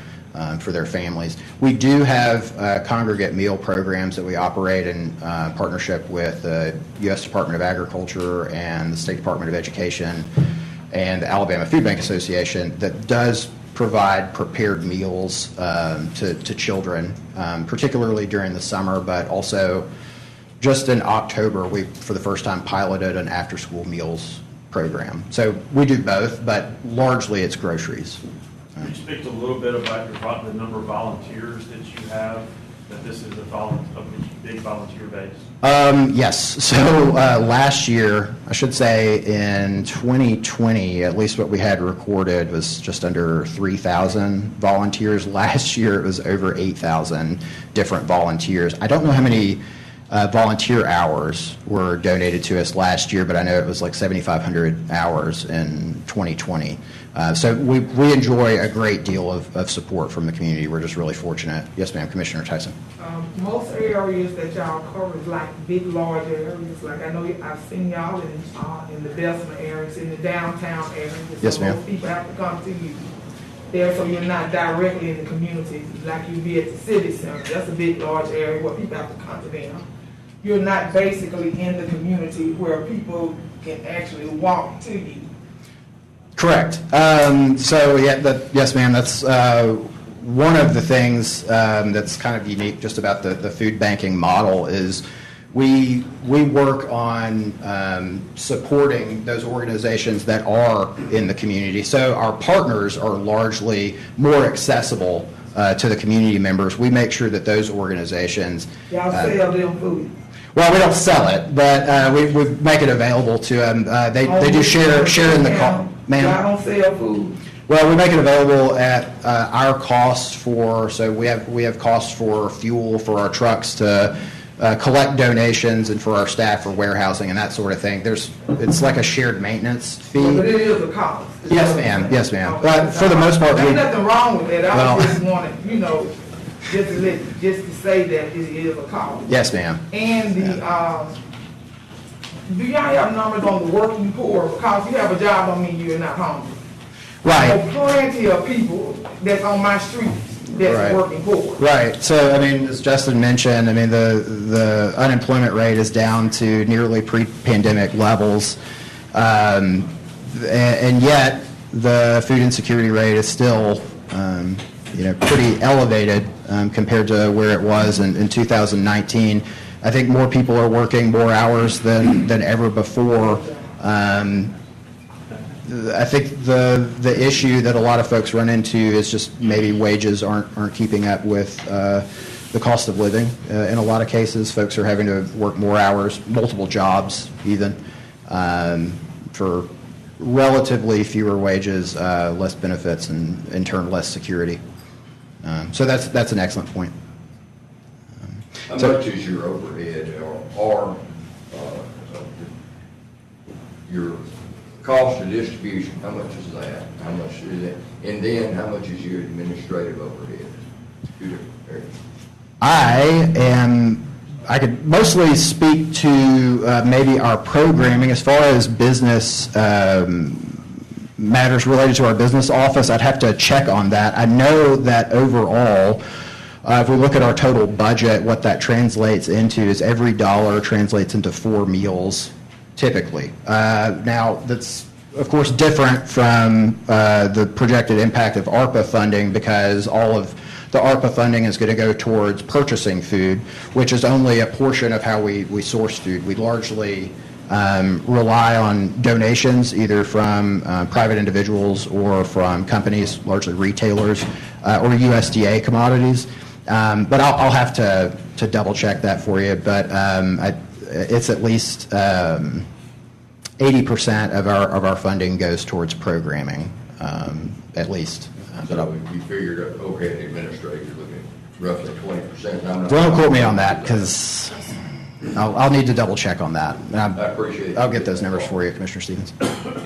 for their families. We do have congregate meal programs that we operate in partnership with the U.S. Department of Agriculture and the State Department of Education and the Alabama Food Bank Association that does provide prepared meals to children, particularly during the summer, but also just in October, we, for the first time, piloted an after-school meals program. So we do both, but largely it's groceries.
Can you speak a little bit about the number of volunteers that you have, that this is a big volunteer base?
Yes. So last year, I should say in 2020, at least what we had recorded was just under 3,000 volunteers. Last year, it was over 8,000 different volunteers. I don't know how many volunteer hours were donated to us last year, but I know it was like 7,500 hours in 2020. So we enjoy a great deal of support from the community. We're just really fortunate. Yes, ma'am, Commissioner Tyson.
Most areas that y'all cover is like big, large areas. Like I know I've seen y'all in the Bessemer areas, in the downtown areas.
Yes,
so
ma'am.
most people have to come to you there, so you're not directly in the community like you be at the city center. That's a big, large area where people have to come to them. You're not basically in the community where people can actually walk to you.
Correct. Yes, ma'am. That's one of the things that's kind of unique just about the food banking model is we work on supporting those organizations that are in the community. So our partners are largely more accessible to the community members. We make sure that those organizations.
Y'all sell them food.
Well, we don't sell it, but we make it available to them. They do share in the cost. Ma'am?
Y'all don't sell food.
Well, we make it available at our cost so we have costs for fuel for our trucks to collect donations and for our staff for warehousing and that sort of thing. It's like a shared maintenance fee.
But it is a cost.
Yes, ma'am. Yes, ma'am.
Okay.
For the most part,
there's nothing wrong with that. I
Well,
just wanted, just to say that it is a cost.
Yes, ma'am.
And do y'all have numbers on the working poor? Because you have a job don't mean you're not hungry.
Right.
There are plenty of people that's on my street that's
Right.
working poor.
Right. So, as Justin mentioned, the unemployment rate is down to nearly pre-pandemic levels, and yet the food insecurity rate is still, pretty elevated compared to where it was in 2019. I think more people are working more hours than ever before. I think the issue that a lot of folks run into is just maybe wages aren't keeping up with the cost of living. In a lot of cases, folks are having to work more hours, multiple jobs even, for relatively fewer wages, less benefits, and in turn less security. So that's an excellent point.
How
So-
much is your overhead or your cost of distribution? How much is that? How much is it? And then how much is your administrative overhead? Two different areas.
I could mostly speak to maybe our programming as far as business matters related to our business office. I'd have to check on that. I know that overall, if we look at our total budget, what that translates into is every dollar translates into 4 meals, typically. Now, that's, of course, different from the projected impact of ARPA funding, because all of the ARPA funding is going to go towards purchasing food, which is only a portion of how we source food. We largely rely on donations, either from private individuals or from companies, largely retailers, or USDA commodities. But I'll have to double check that for you. But it's at least 80% of our funding goes towards programming, at least.
So if you figured, okay, the administrator, you're looking at roughly 20%.
Don't quote me on that, because I'll need to double check on that.
I appreciate it.
I'll get those numbers for you, Commissioner Stevens.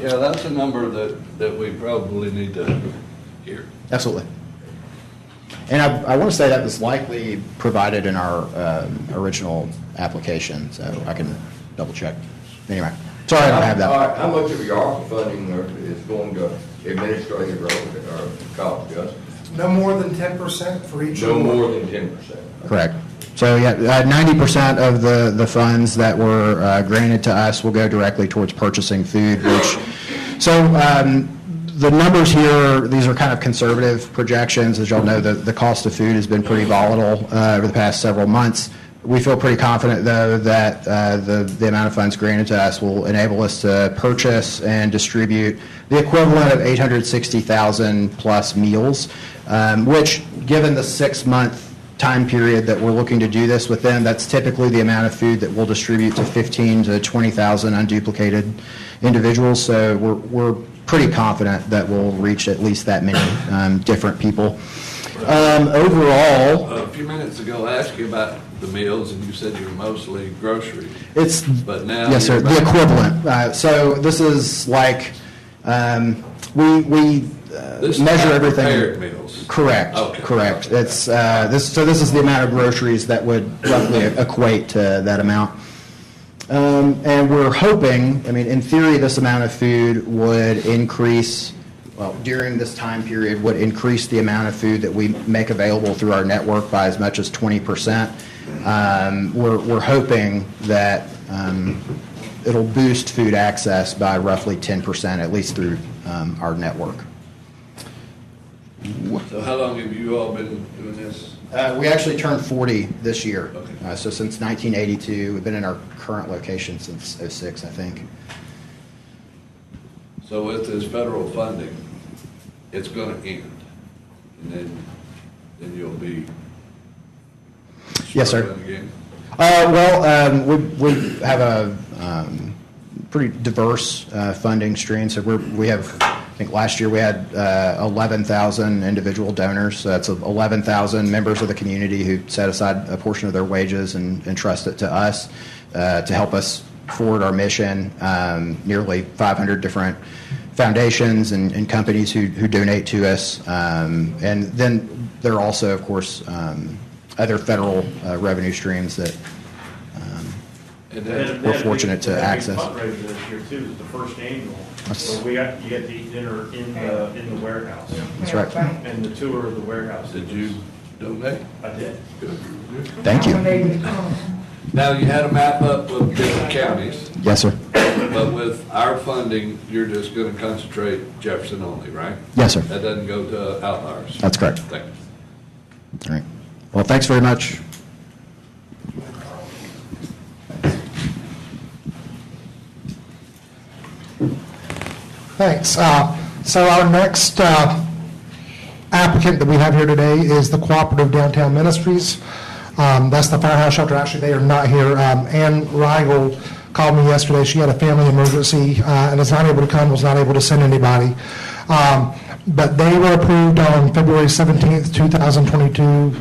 Yeah, that's a number that we probably need to hear.
Absolutely. And I want to say that was likely provided in our original application, so I can double check. Anyway, sorry I don't have
All
that.
right, how much of your ARPA funding is going to administrative or cost, Gus?
No more than 10% for each.
No more than 10%.
Correct. So yeah, 90% of the funds that were granted to us will go directly towards purchasing food, which, so the numbers here, these are kind of conservative projections. As y'all know, the cost of food has been pretty volatile over the past several months. We feel pretty confident, though, that the amount of funds granted to us will enable us to purchase and distribute the equivalent of 860,000 plus meals, which, given the 6-month time period that we're looking to do this within, that's typically the amount of food that we'll distribute to 15 to 20,000 unduplicated individuals. So we're pretty confident that we'll reach at least that many different people. Overall,
A few minutes ago, I asked you about the meals, and you said you were mostly grocery.
but
now
yes, sir, the equivalent. So this is like we
This is
measure
not
everything.
prepared meals.
Correct.
Okay.
Correct. It's this is the amount of groceries that would roughly equate to that amount. And we're hoping, I mean, in theory, this amount of food would increase, well, during this time period, would increase the amount of food that we make available through our network by as much as 20%. We're hoping that it'll boost food access by roughly 10%, at least through our network.
So how long have you all been doing this?
We actually turned 40 this year.
Okay.
So since 1982, we've been in our current location since '06, I think.
So with this federal funding, it's going to end, and then you'll be
Yes, sir.
struggling again?
We have a pretty diverse funding stream. So we have, I think last year we had 11,000 individual donors. So that's 11,000 members of the community who set aside a portion of their wages and entrust it to us to help us forward our mission. Nearly 500 different foundations and companies who donate to us. And then there are also, of course, other federal revenue streams that we're fortunate to access.
Fundraiser this year too, is the first annual. So you get to eat dinner in the warehouse.
That's right.
And the tour of the warehouse.
Did you donate?
I did.
Good.
Thank you.
Now, you had a map up of different counties,
Yes, sir.
but with our funding, you're just going to concentrate Jefferson only, right?
Yes, sir.
That doesn't go to outliers?
That's correct.
Thank you.
All right. Well, thanks very much.
Thanks. So our next applicant that we have here today is the Cooperative Downtown Ministries. That's the firehouse shelter. Actually, they are not here. Ann Rigel called me yesterday. She had a family emergency and is not able to come, was not able to send anybody. but they were approved on February 17th, 2022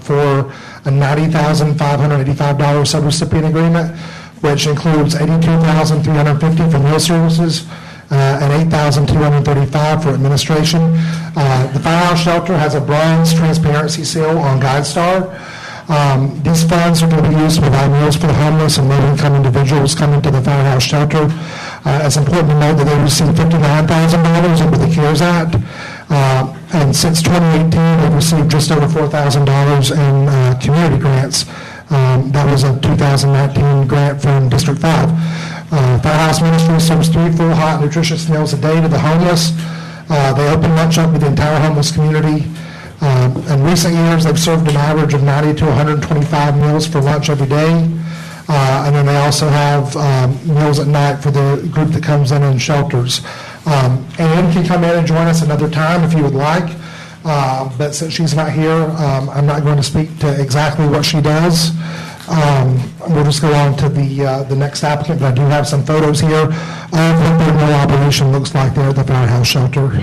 for a $90,585 subrecipient agreement, which includes $82,350 for meal services and $8,235 for administration. The firehouse shelter has a bronze transparency seal on GuideStar. These funds are going to be used to provide meals for the homeless and low-income individuals coming to the firehouse shelter. It's important to note that they received $59,000 under the CARES Act, and since 2018, they've received just over $4,000 in community grants. That was a 2019 grant from District 5. Firehouse Ministry serves 3 full, hot, nutritious meals a day to the homeless. They open lunch up with the entire homeless community. In recent years, they've served an average of 90 to 125 meals for lunch every day. And then they also have meals at night for the group that comes in shelters. Ann can come in and join us another time if you would like. But since she's not here, I'm not going to speak to exactly what she does. We'll just go on to the next applicant, but I do have some photos here of what their new operation looks like there at the firehouse shelter.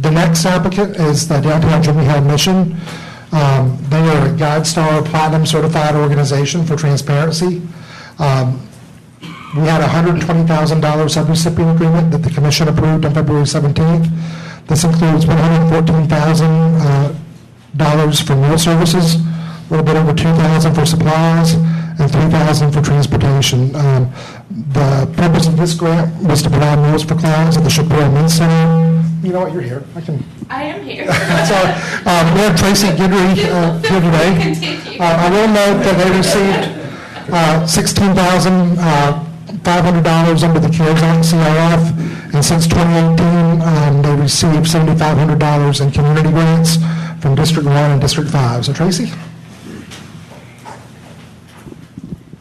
The next applicant is the Downtown Jimmy Hill Mission. They are a GuideStar Platinum Certified organization for transparency. We had a $120,000 subrecipient agreement that the commission approved on February 17th. This includes $114,000 for meal services, a little bit over $2,000 for supplies, and $3,000 for transportation. The purpose of this grant was to provide meals for clients at the Shapiro Men's Center. You know what, you're here.
I am here.
Sorry. We have Tracy Guidry here today. I will note that they received $16,500 under the CARES Act CRF, and since 2018, they received $7,500 in community grants from District 1 and District 5. So Tracy?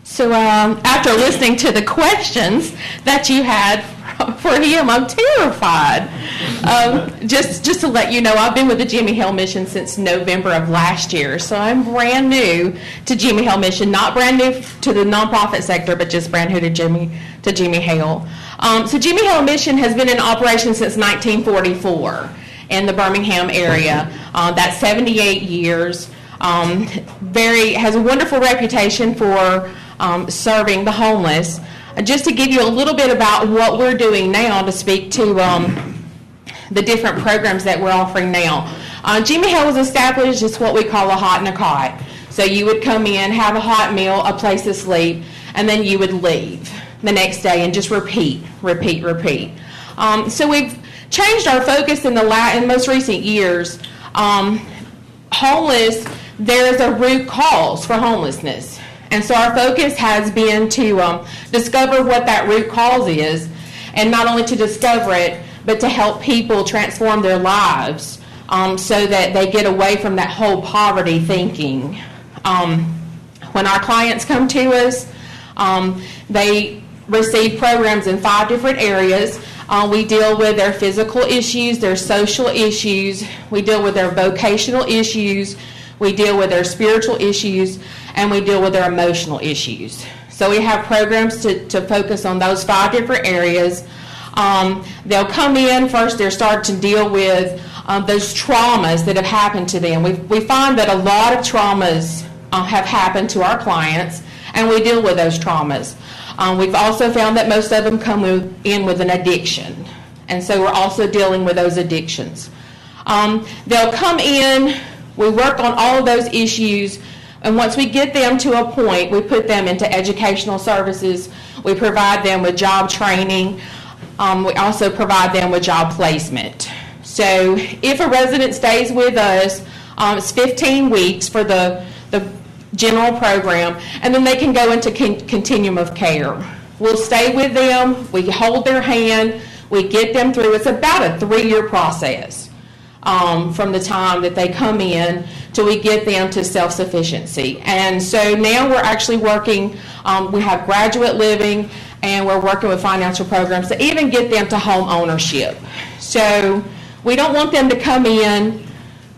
So after listening to the questions that you had for him, I'm terrified. Just to let you know, I've been with the Jimmy Hill Mission since November of last year, so I'm brand new to Jimmy Hill Mission, not brand new to the nonprofit sector, but just brand new to Jimmy Hill. So Jimmy Hill Mission has been in operation since 1944 in the Birmingham area. That's 78 years. Has a wonderful reputation for serving the homeless. Just to give you a little bit about what we're doing now, to speak to the different programs that we're offering now. Jimmy Hill was established as what we call a hot and a cot. So you would come in, have a hot meal, a place to sleep, and then you would leave the next day and just repeat. So we've changed our focus in most recent years. Homeless, there is a root cause for homelessness. And so our focus has been to discover what that root cause is, and not only to discover it, but to help people transform their lives so that they get away from that whole poverty thinking. When our clients come to us, they receive programs in 5 different areas. We deal with their physical issues, their social issues, we deal with their vocational issues, we deal with their spiritual issues, and we deal with their emotional issues. So we have programs to focus on those 5 different areas. They'll come in, first they're starting to deal with those traumas that have happened to them. We find that a lot of traumas have happened to our clients, and we deal with those traumas. We've also found that most of them come in with an addiction, and so we're also dealing with those addictions. They'll come in, we work on all of those issues, and once we get them to a point, we put them into educational services. We provide them with job training. We also provide them with job placement. So if a resident stays with us, it's 15 weeks for the general program, and then they can go into continuum of care. We'll stay with them, we hold their hand, we get them through. It's about a 3-year process from the time that they come in till we get them to self-sufficiency. And so now we're actually working, we have graduate living, and we're working with financial programs to even get them to home ownership. So we don't want them to come in,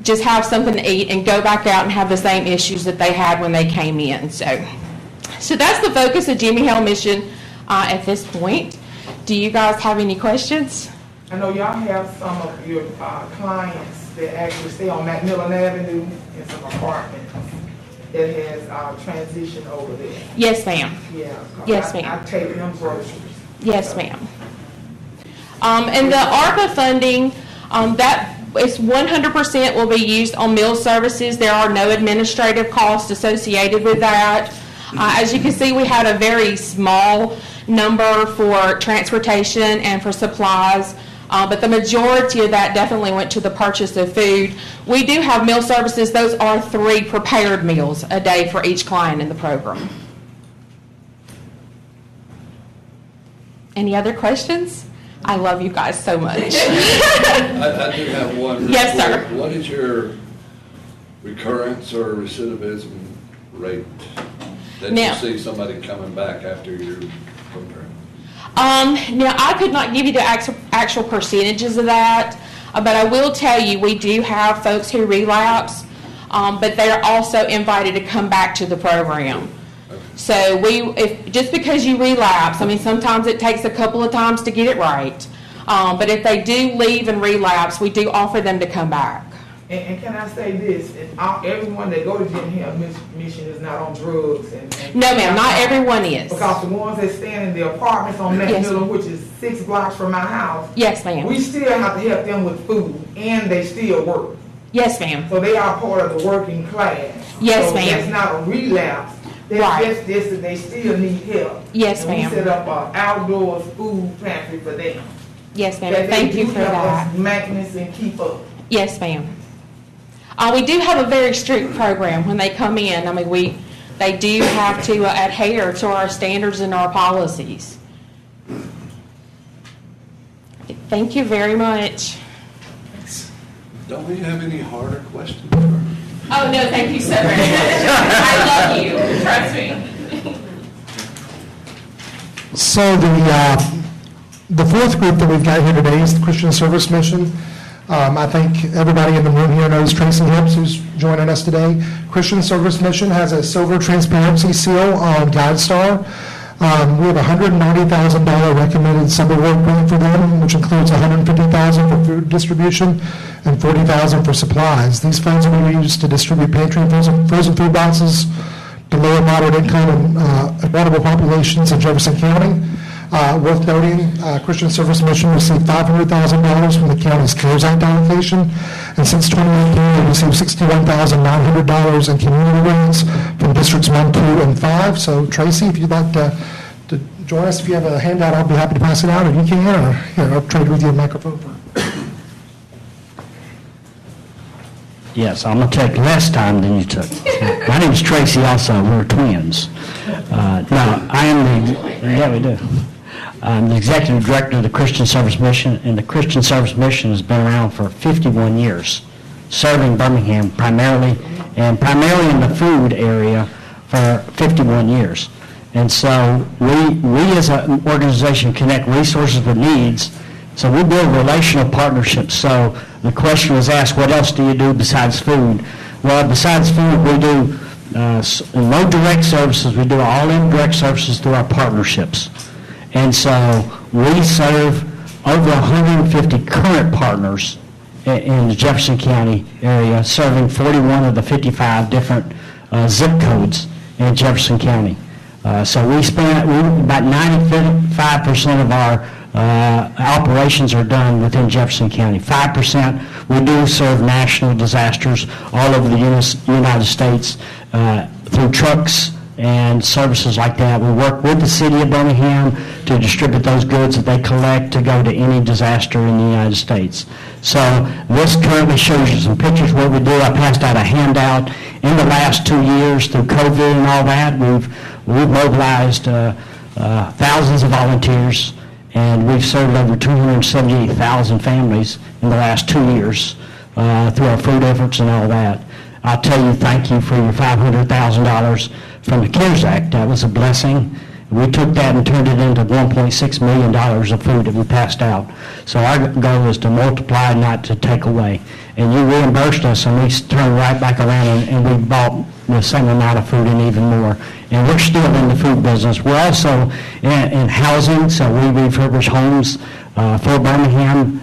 just have something to eat, and go back out and have the same issues that they had when they came in. So that's the focus of Jimmy Hill Mission at this point. Do you guys have any questions?
I know y'all have some of your clients that actually stay on Macmillan Avenue in some apartments that has transitioned over there.
Yes, ma'am.
Yeah.
Yes, ma'am.
I take them groceries.
Yes, ma'am. And the ARPA funding, that is 100% will be used on meal services. There are no administrative costs associated with that. As you can see, we had a very small number for transportation and for supplies, but the majority of that definitely went to the purchase of food. We do have meal services. Those are 3 prepared meals a day for each client in the program. Any other questions? I love you guys so much.
I do have one.
Yes, sir.
What is your recurrence or recidivism rate that
Now-
you see somebody coming back after your program?
Now, I could not give you the actual percentages of that, but I will tell you we do have folks who relapse, but they're also invited to come back to the program. So just because you relapse, I mean, sometimes it takes a couple of times to get it right, but if they do leave and relapse, we do offer them to come back.
And can I say this? Everyone that go to Gen Health Mission is not on drugs.
No, ma'am, not everyone is.
Because the ones that stand in the apartments on Macmillan, which is 6 blocks from my house,
Yes, ma'am.
we still have to help them with food, and they still work.
Yes, ma'am.
So they are part of the working class.
Yes,
so
ma'am.
That's not a relapse. That's
Right.
just this, and they still need help.
Yes,
and
ma'am.
We set up an outdoors food pantry for them.
Yes, ma'am.
That they
Thank you
do
for
help
that.
us maintenance and keep up.
Yes, ma'am. We do have a very strict program when they come in. I mean, they do have to adhere to our standards and our policies. Thank you very much.
Don't we have any harder questions?
Oh, no, thank you so very much. I love you. Trust me.
So the fourth group that we've got here today is the Christian Service Mission. I think everybody in the room here knows Tracy Hibbs, who's joining us today. Christian Service Mission has a silver transparency seal on GuideStar. We have a $190,000 recommended summer work grant for them, which includes $150,000 for food distribution and $40,000 for supplies. These funds will be used to distribute pantry and frozen food boxes to low and moderate income and vulnerable populations in Jefferson County. Worth noting, Christian Service Mission received $500,000 from the county's CARES Act allocation, and since 2018, they received $61,900 in community grants from districts 1, 2, and 5. So Tracy, if you'd like to join us, if you have a handout, I'll be happy to pass it out, or you can, or here, I'll trade with you a microphone.
Yes, I'm going to take less time than you took. My name is Tracy also. We're twins. No, I am yeah, we do. I'm the executive director of the Christian Service Mission, and the Christian Service Mission has been around for 51 years, serving Birmingham primarily in the food area for 51 years. And so we as an organization connect resources with needs. So we build relational partnerships. So the question was asked, what else do you do besides food? Well, besides food, we do no direct services. We do all indirect services through our partnerships. And so we serve over 150 current partners in the Jefferson County area, serving 41 of the 55 different zip codes in Jefferson County. So we about 95% of our operations are done within Jefferson County. 5% we do serve national disasters all over the United States through trucks and services like that. We work with the city of Birmingham to distribute those goods that they collect to go to any disaster in the United States. So this currently shows you some pictures of what we do. I passed out a handout. In the last 2 years through COVID and all that, we've mobilized thousands of volunteers, and we've served over 278,000 families in the last 2 years through our food efforts and all that. I'll tell you, thank you for your $500,000 from the CARES Act. That was a blessing. We took that and turned it into $1.6 million of food that we passed out. So our goal is to multiply, not to take away. And you reimbursed us, and we turned right back around, and we bought the same amount of food and even more and we're still in the food business. We're also in housing, so we refurbish homes for Birmingham,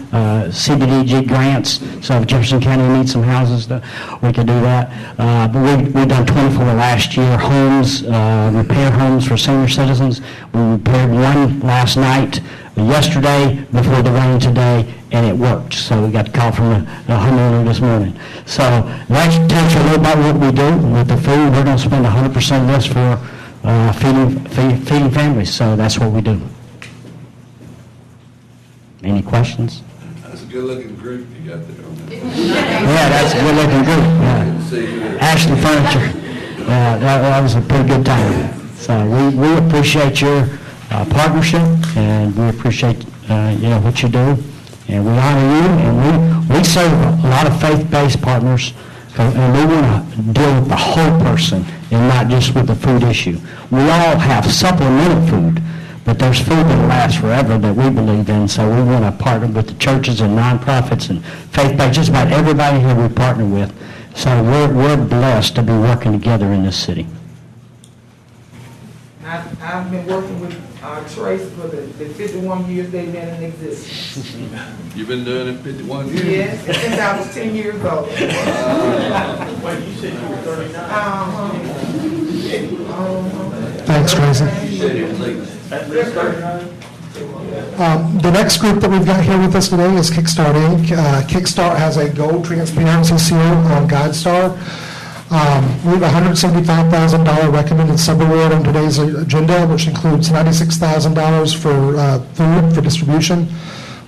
CDBG grants, so if Jefferson County needs some houses, we can do that. But we've done 24 last year, homes, repair homes for senior citizens. We repaired one last night, yesterday, before the rain today, and it worked. So we got the call from the homeowner this morning. So that tells you a little about what we do with the food. We're going to spend 100% of this for feeding families, so that's what we do. Any questions?
That's a good-looking group you got there on that.
Yeah, that's a good-looking group. Yeah. Ashley Furniture. That was a pretty good time. So we appreciate your partnership, and we appreciate what you do, and we honor you. And we serve a lot of faith-based partners, and we want to deal with the whole person and not just with the food issue. We all have supplemental food, but there's food that lasts forever that we believe in, so we want to partner with the churches and nonprofits and faith-based, just about everybody here we partner with. So we're blessed to be working together in this city.
I've been working with Trace for the 51 years they've been in existence.
You've been doing it 51 years?
Yes, since I was 10 years old.
Wait, you said you were 39?
Thanks, Tracy.
You said it was like
At least 39?
The next group that we've got here with us today is Kickstart Inc. Kickstart has a gold transparency seal on GuideStar. We have a $175,000 recommended sub-award on today's agenda, which includes $96,000 for food for distribution,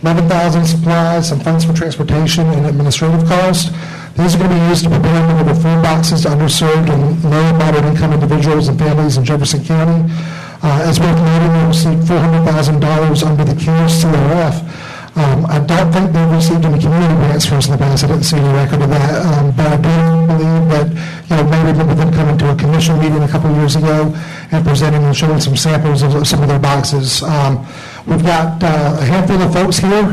$11,000 supplies, some funds for transportation and administrative costs. These are going to be used to prepare the food boxes to underserved and low and moderate income individuals and families in Jefferson County. As we've noted, we received $400,000 under the CARES CRF. I don't think they've received any community grants for us in the past. I didn't see any record of that. But I do believe that, maybe remember them coming to a commission meeting a couple of years ago and presenting and showing some samples of some of their boxes. We've got a handful of folks here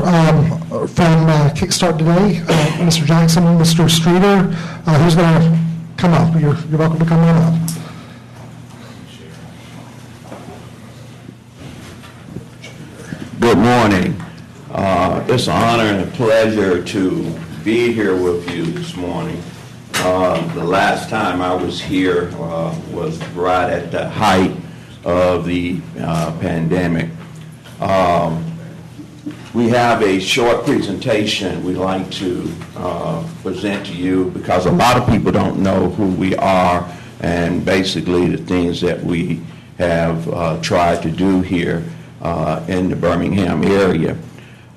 from Kickstart today. Mr. Jackson, Mr. Streeter, who's going to come up? You're welcome to come on up.
Good morning. It's an honor and a pleasure to be here with you this morning. The last time I was here was right at the height of the pandemic. We have a short presentation we'd like to present to you because a lot of people don't know who we are and basically the things that we have tried to do here in the Birmingham area.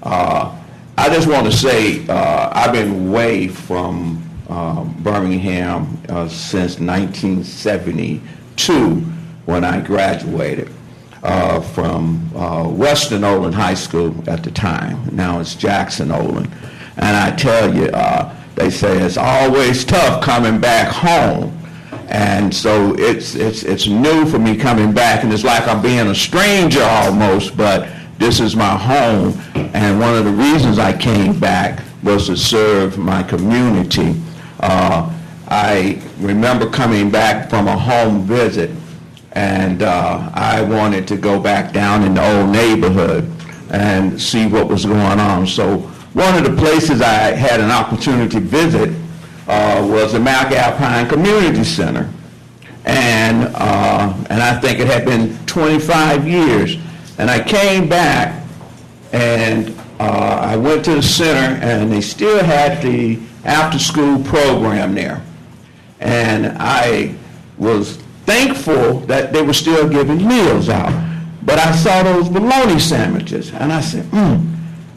I just want to say I've been away from Birmingham since 1972 when I graduated from Western Olin High School at the time. Now it's Jackson Olin. And I tell you, they say it's always tough coming back home. And so it's new for me coming back, and it's like I'm being a stranger almost, but this is my home. And one of the reasons I came back was to serve my community. I remember coming back from a home visit, and I wanted to go back down in the old neighborhood and see what was going on. So one of the places I had an opportunity to visit was the McAlpine Community Center. And I think it had been 25 years. And I came back, and I went to the center, and they still had the after-school program there. And I was thankful that they were still giving meals out. But I saw those bologna sandwiches, and I said,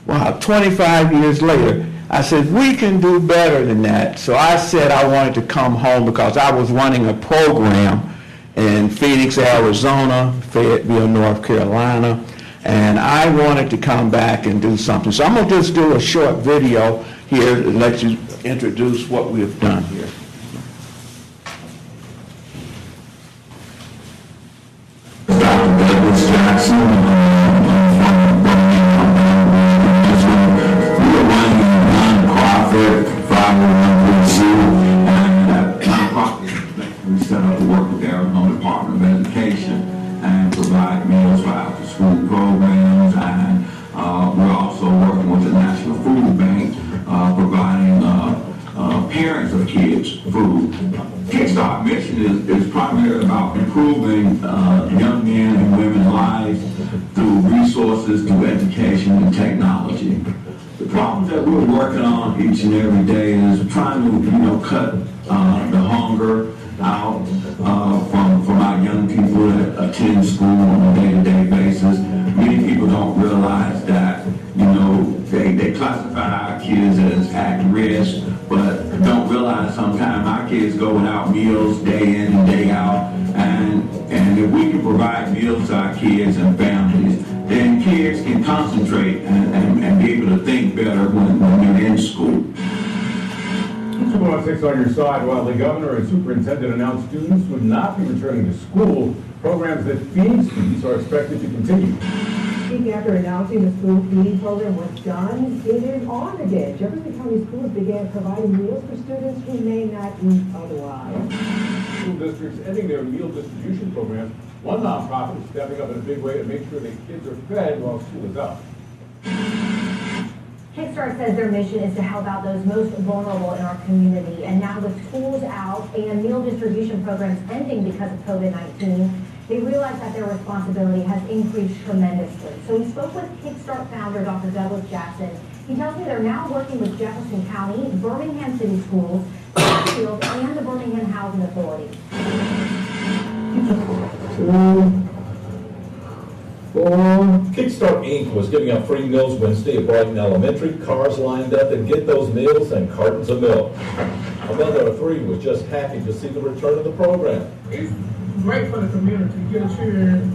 wow, 25 years later, I said, we can do better than that. So I said I wanted to come home because I was running a program in Phoenix, Arizona, Fayetteville, North Carolina, and I wanted to come back and do something. So I'm going to just do a short video here to let you introduce what we have done here.
Dr. Douglas Jackson. Nonprofit 501c, and that nonprofit we set up to work with the Arizona Department of lives through resources, through education and technology. The problems that we're working on each and every day is trying to, cut the hunger out from our young people that attend school on a day-to-day basis. Many people don't realize that, they classify our kids as at risk, but don't realize sometimes our kids go without meals day in and day out. And if we can provide meals to our kids and families, then kids can concentrate and be able to think better when they're in school.
216 on your side, while the governor and superintendent announced students would not be returning to school, programs that feed students are expected to continue.
Week after announcing the school feeding program was done, it is on again. Jefferson County Schools began providing meals for students who may not eat otherwise.
School districts ending their meal distribution programs. One nonprofit is stepping up in a big way to make sure that kids are fed while school is out.
Kickstart says their mission is to help out those most vulnerable in our community. And now with schools out and meal distribution programs ending because of COVID-19, they realize that their responsibility has increased tremendously. So we spoke with Kickstart founder Dr. Douglas Jackson. He tells me they're now working with Jefferson County, Birmingham City Schools, Fairfield, and the Birmingham Housing Authority.
2, 4. Kickstart Inc. was giving out free meals Wednesday at Brighton Elementary. Cars lined up to get those meals and cartons of milk. A mother of 3 was just happy to see the return of the program.
It's great for the community. Get a children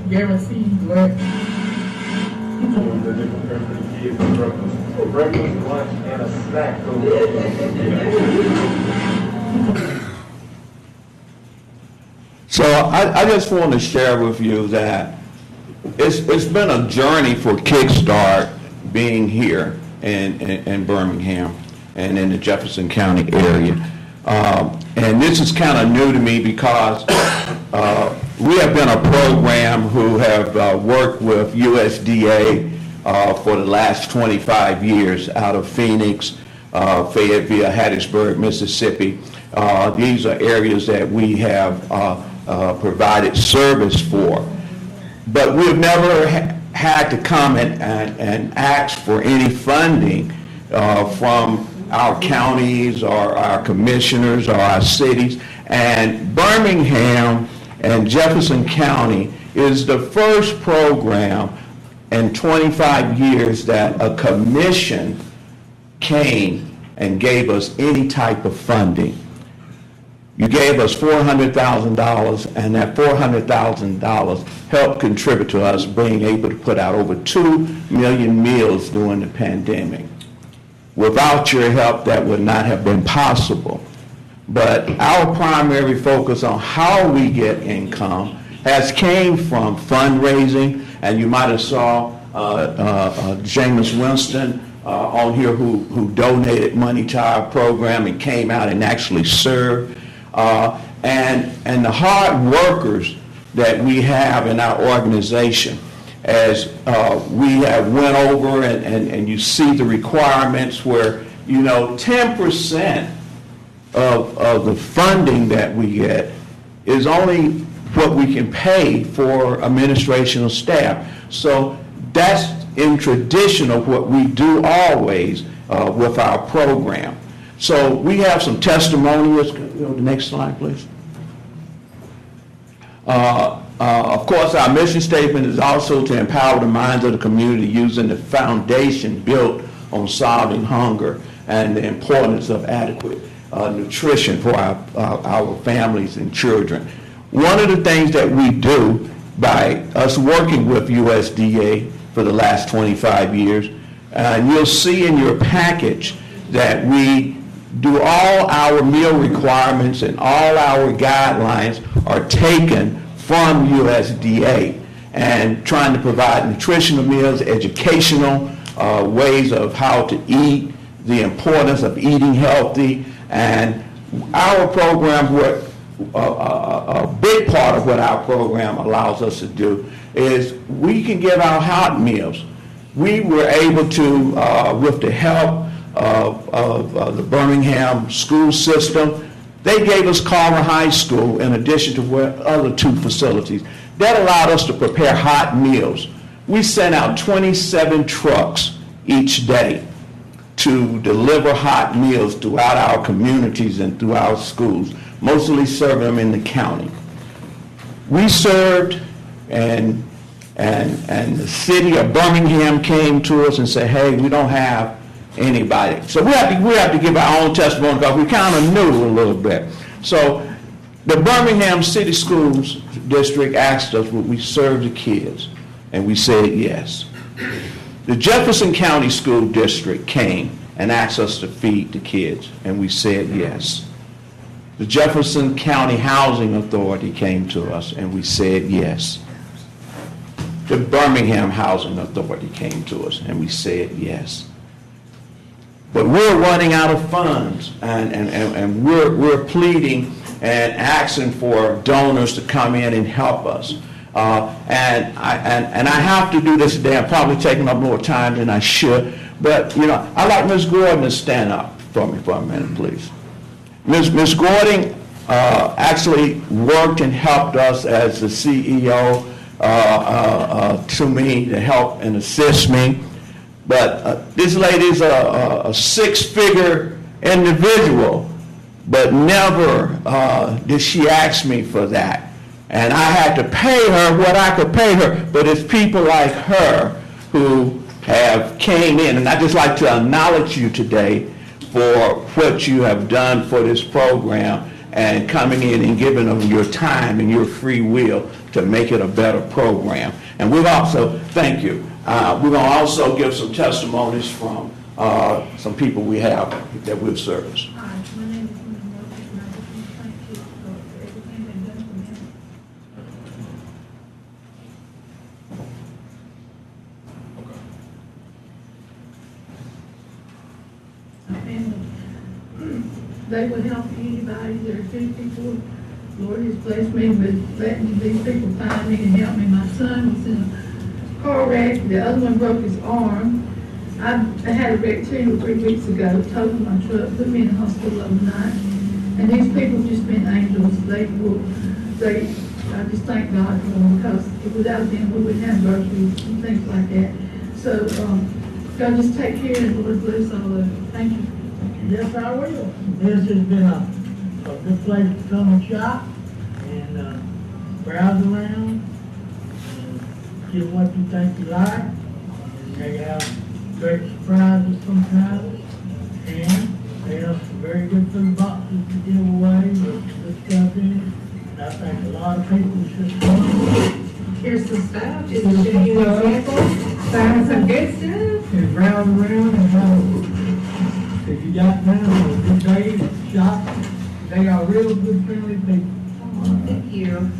guaranteed lunch.
Breakfast, lunch, and a snack.
So I just want to share with you that it's been a journey for Kickstart being here in Birmingham and in the Jefferson County area. And this is kind of new to me because we have been a program who have worked with USDA for the last 25 years out of Phoenix, Fayetteville, Hattiesburg, Mississippi. These are areas that we have provided service for. But we've never had to come and ask for any funding from our counties or our commissioners or our cities. And Birmingham and Jefferson County is the first program in 25 years that a commission came and gave us any type of funding. You gave us $400,000, and that $400,000 helped contribute to us being able to put out over 2 million meals during the pandemic. Without your help, that would not have been possible. But our primary focus on how we get income has came from fundraising, and you might have saw Jameis Winston on here who donated money to our program and came out and actually served. And the hard workers that we have in our organization, as we have went over and you see the requirements where, 10% of the funding that we get is only what we can pay for administrative staff. So that's in tradition of what we do always with our program. So we have some testimonials. The next slide, please. Of course, our mission statement is also to empower the minds of the community using the foundation built on solving hunger and the importance of adequate nutrition for our families and children. One of the things that we do by us working with USDA for the last 25 years, and you'll see in your package that we do all our meal requirements and all our guidelines are taken from USDA and trying to provide nutritional meals, educational ways of how to eat, the importance of eating healthy, and our program, a big part of what our program allows us to do is we can give out hot meals. We were able to, with the help of the Birmingham school system, they gave us Carver High School in addition to other 2 facilities. That allowed us to prepare hot meals. We sent out 27 trucks each day to deliver hot meals throughout our communities and through our schools, mostly serving them in the county. We served, and the city of Birmingham came to us and said, hey, we don't have anybody. So we have to give our own testimony because we kind of knew a little bit. So the Birmingham City Schools District asked us would we serve the kids, and we said yes. The Jefferson County School District came and asked us to feed the kids, and we said yes. The Jefferson County Housing Authority came to us, and we said yes. The Birmingham Housing Authority came to us, and we said yes. But we're running out of funds, and we're pleading and asking for donors to come in and help us. And I have to do this today. I'm probably taking up more time than I should. But, you know, I'd like Ms. Gordon to stand up for me for a minute, please. Ms. Gordon actually worked and helped us as the CEO to me to help and assist me. But this lady's a six-figure individual, but never did she ask me for that. And I had to pay her what I could pay her, but it's people like her who have came in. And I'd just like to acknowledge you today for what you have done for this program and coming in and giving them your time and your free will to make it a better program. And we've also, thank you, we're going to also give some testimonies from some people we have that we've serviced.
They will help anybody. There are good people. Lord has blessed me with letting these people find me and help me. My son was in a car wreck. The other one broke his arm. I had a wreck 2 or 3 weeks ago, totaled my truck, put me in the hospital overnight. And these people have just been angels. I just thank God for them because without them we wouldn't have groceries and things like that. So God just take care and Lord bless all of them. Thank you.
Yes, I will. This has been a good place to come and shop and browse around and get what you think you like. And they have great surprises sometimes. And they have some very good food boxes to give away with good stuff in it. And I think a lot of people should come.
Here's some stuff, just to show you an example. Find some good stuff.
And browse around and have if you got time on a good day to shop, they are real good, friendly people.
Thank you.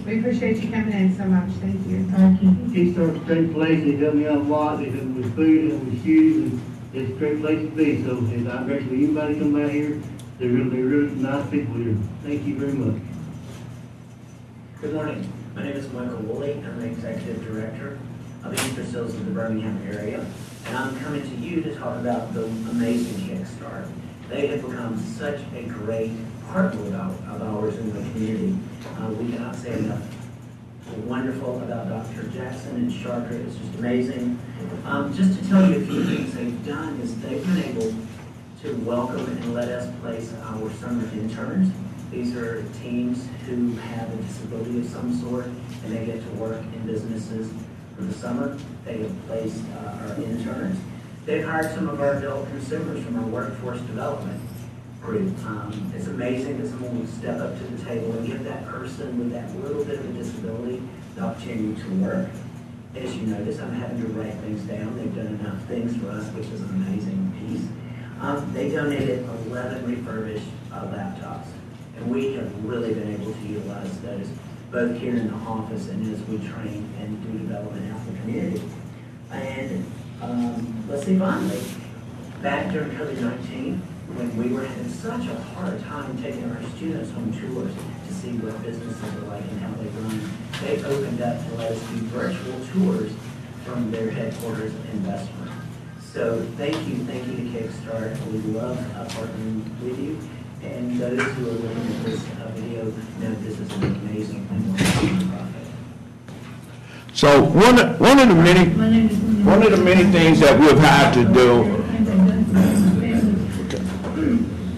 We appreciate you coming in so much. Thank you.
Thank you.
Keystone is a great place. They help me out a lot. They help me with food and with shoes. And it's a great place to be. So I recommend anybody come by here. They're really nice people here. Thank you very much.
Good morning. My name is Michael Woolley. I'm the Executive Director of the Youth Facilities of the Birmingham area. And I'm coming to you to talk about the amazing Kickstart. They have become such a great partner of ours in the community. We cannot say enough wonderful about Dr. Jackson and Charter. It's just amazing. Just to tell you a few things they've done is they've been able to welcome and let us place our summer interns. These are teams who have a disability of some sort, and they get to work in businesses for the summer. They have placed our interns. They've hired some of our adult consumers from our workforce development group. It's amazing that someone will step up to the table and give that person with that little bit of a disability the opportunity to work. As you notice, I'm having to write things down. They've done enough things for us, which is an amazing piece. They donated 11 refurbished laptops, and we have really been able to utilize those both here in the office and as we train and do development out in the community. And let's see, finally, back during COVID-19, when we were having such a hard time taking our students on tours to see what businesses are like and how they run, they opened up to let us do virtual tours from their headquarters in Westmont. So thank you to Kickstart. We love partnering with you. And those who are looking at this video know this is an amazing and wonderful nonprofit.
So one of the many things that we've had to do,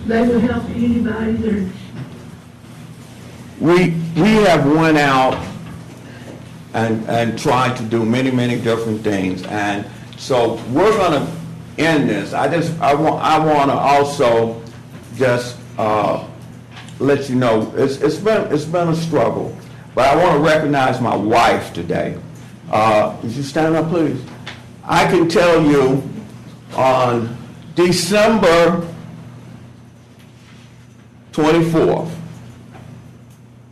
They will help anybody that
we have went out and tried to do many different things, and so we're going to end this. I want to also just let you know it's been a struggle, but I want to recognize my wife today. Would you stand up, please? I can tell you on December 24th,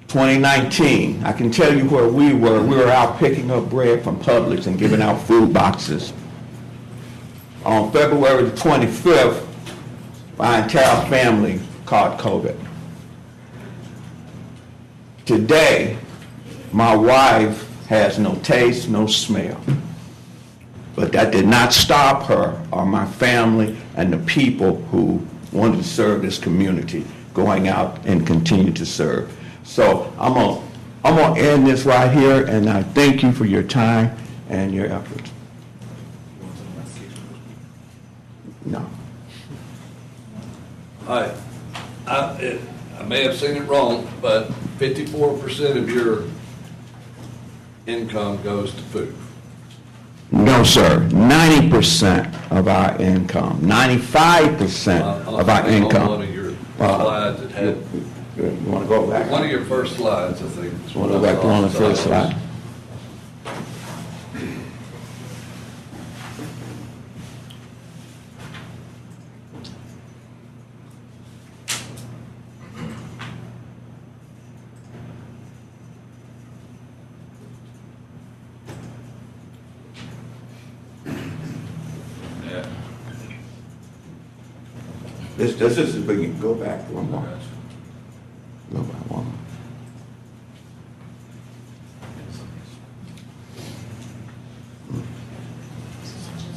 2019, I can tell you where we were. We were out picking up bread from Publix and giving out food boxes. On February the 25th, my entire family caught COVID. Today, my wife has no taste, no smell. But that did not stop her or my family and the people who wanted to serve this community going out and continue to serve. So I'm gonna end this right here, and I thank you for your time and your efforts. No.
I may have seen it wrong, but 54% of your income goes to food.
No, sir. 90% of our income, 95% of our income.
On one of your slides, it had.
You want to go back?
One of your first slides, I think.
You want to go back on the first slide? This is the beginning. Go back one more. Go back one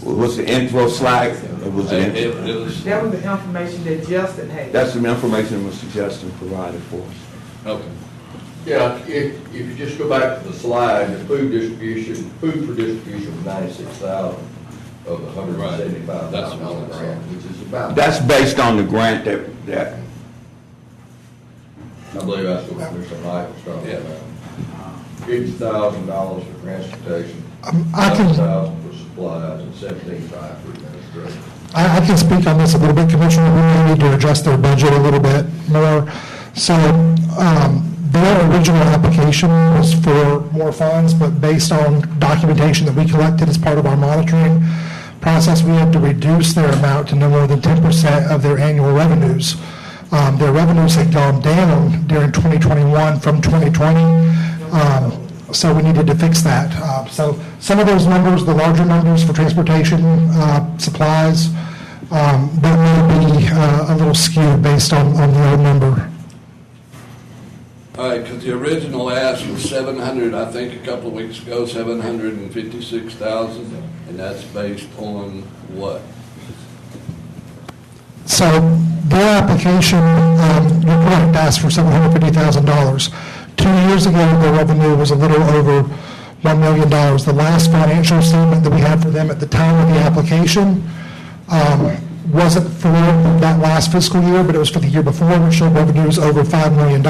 more. What's the intro slide? It was the intro.
That was the information that Justin had.
That's the information Mr. Justin provided for us.
Okay.
Yeah, if you just go back to the slide, the food for distribution was 96,000 of the $175,000 grant, which is about.
That's based on the grant that
I believe that's what Mr. Knight was talking about. $50,000 for transportation, $7,000 for supplies, and $17,500 for administration.
I can speak on this a little bit, Commissioner. We may need to adjust their budget a little bit more. So their original application was for more funds, but based on documentation that we collected as part of our monitoring process, we had to reduce their amount to no more than 10% of their annual revenues. Their revenues had gone down during 2021 from 2020, so we needed to fix that. So some of those numbers, the larger numbers for transportation, supplies, that may be a little skewed based on the old number.
All right, because the original ask was 700, I think a couple of weeks ago, 756,000, and that's based on what?
So their application, you're correct, asked for $750,000. 2 years ago, their revenue was a little over $1 million. The last financial statement that we had for them at the time of the application wasn't for that last fiscal year, but it was for the year before, which showed revenues over $5 million.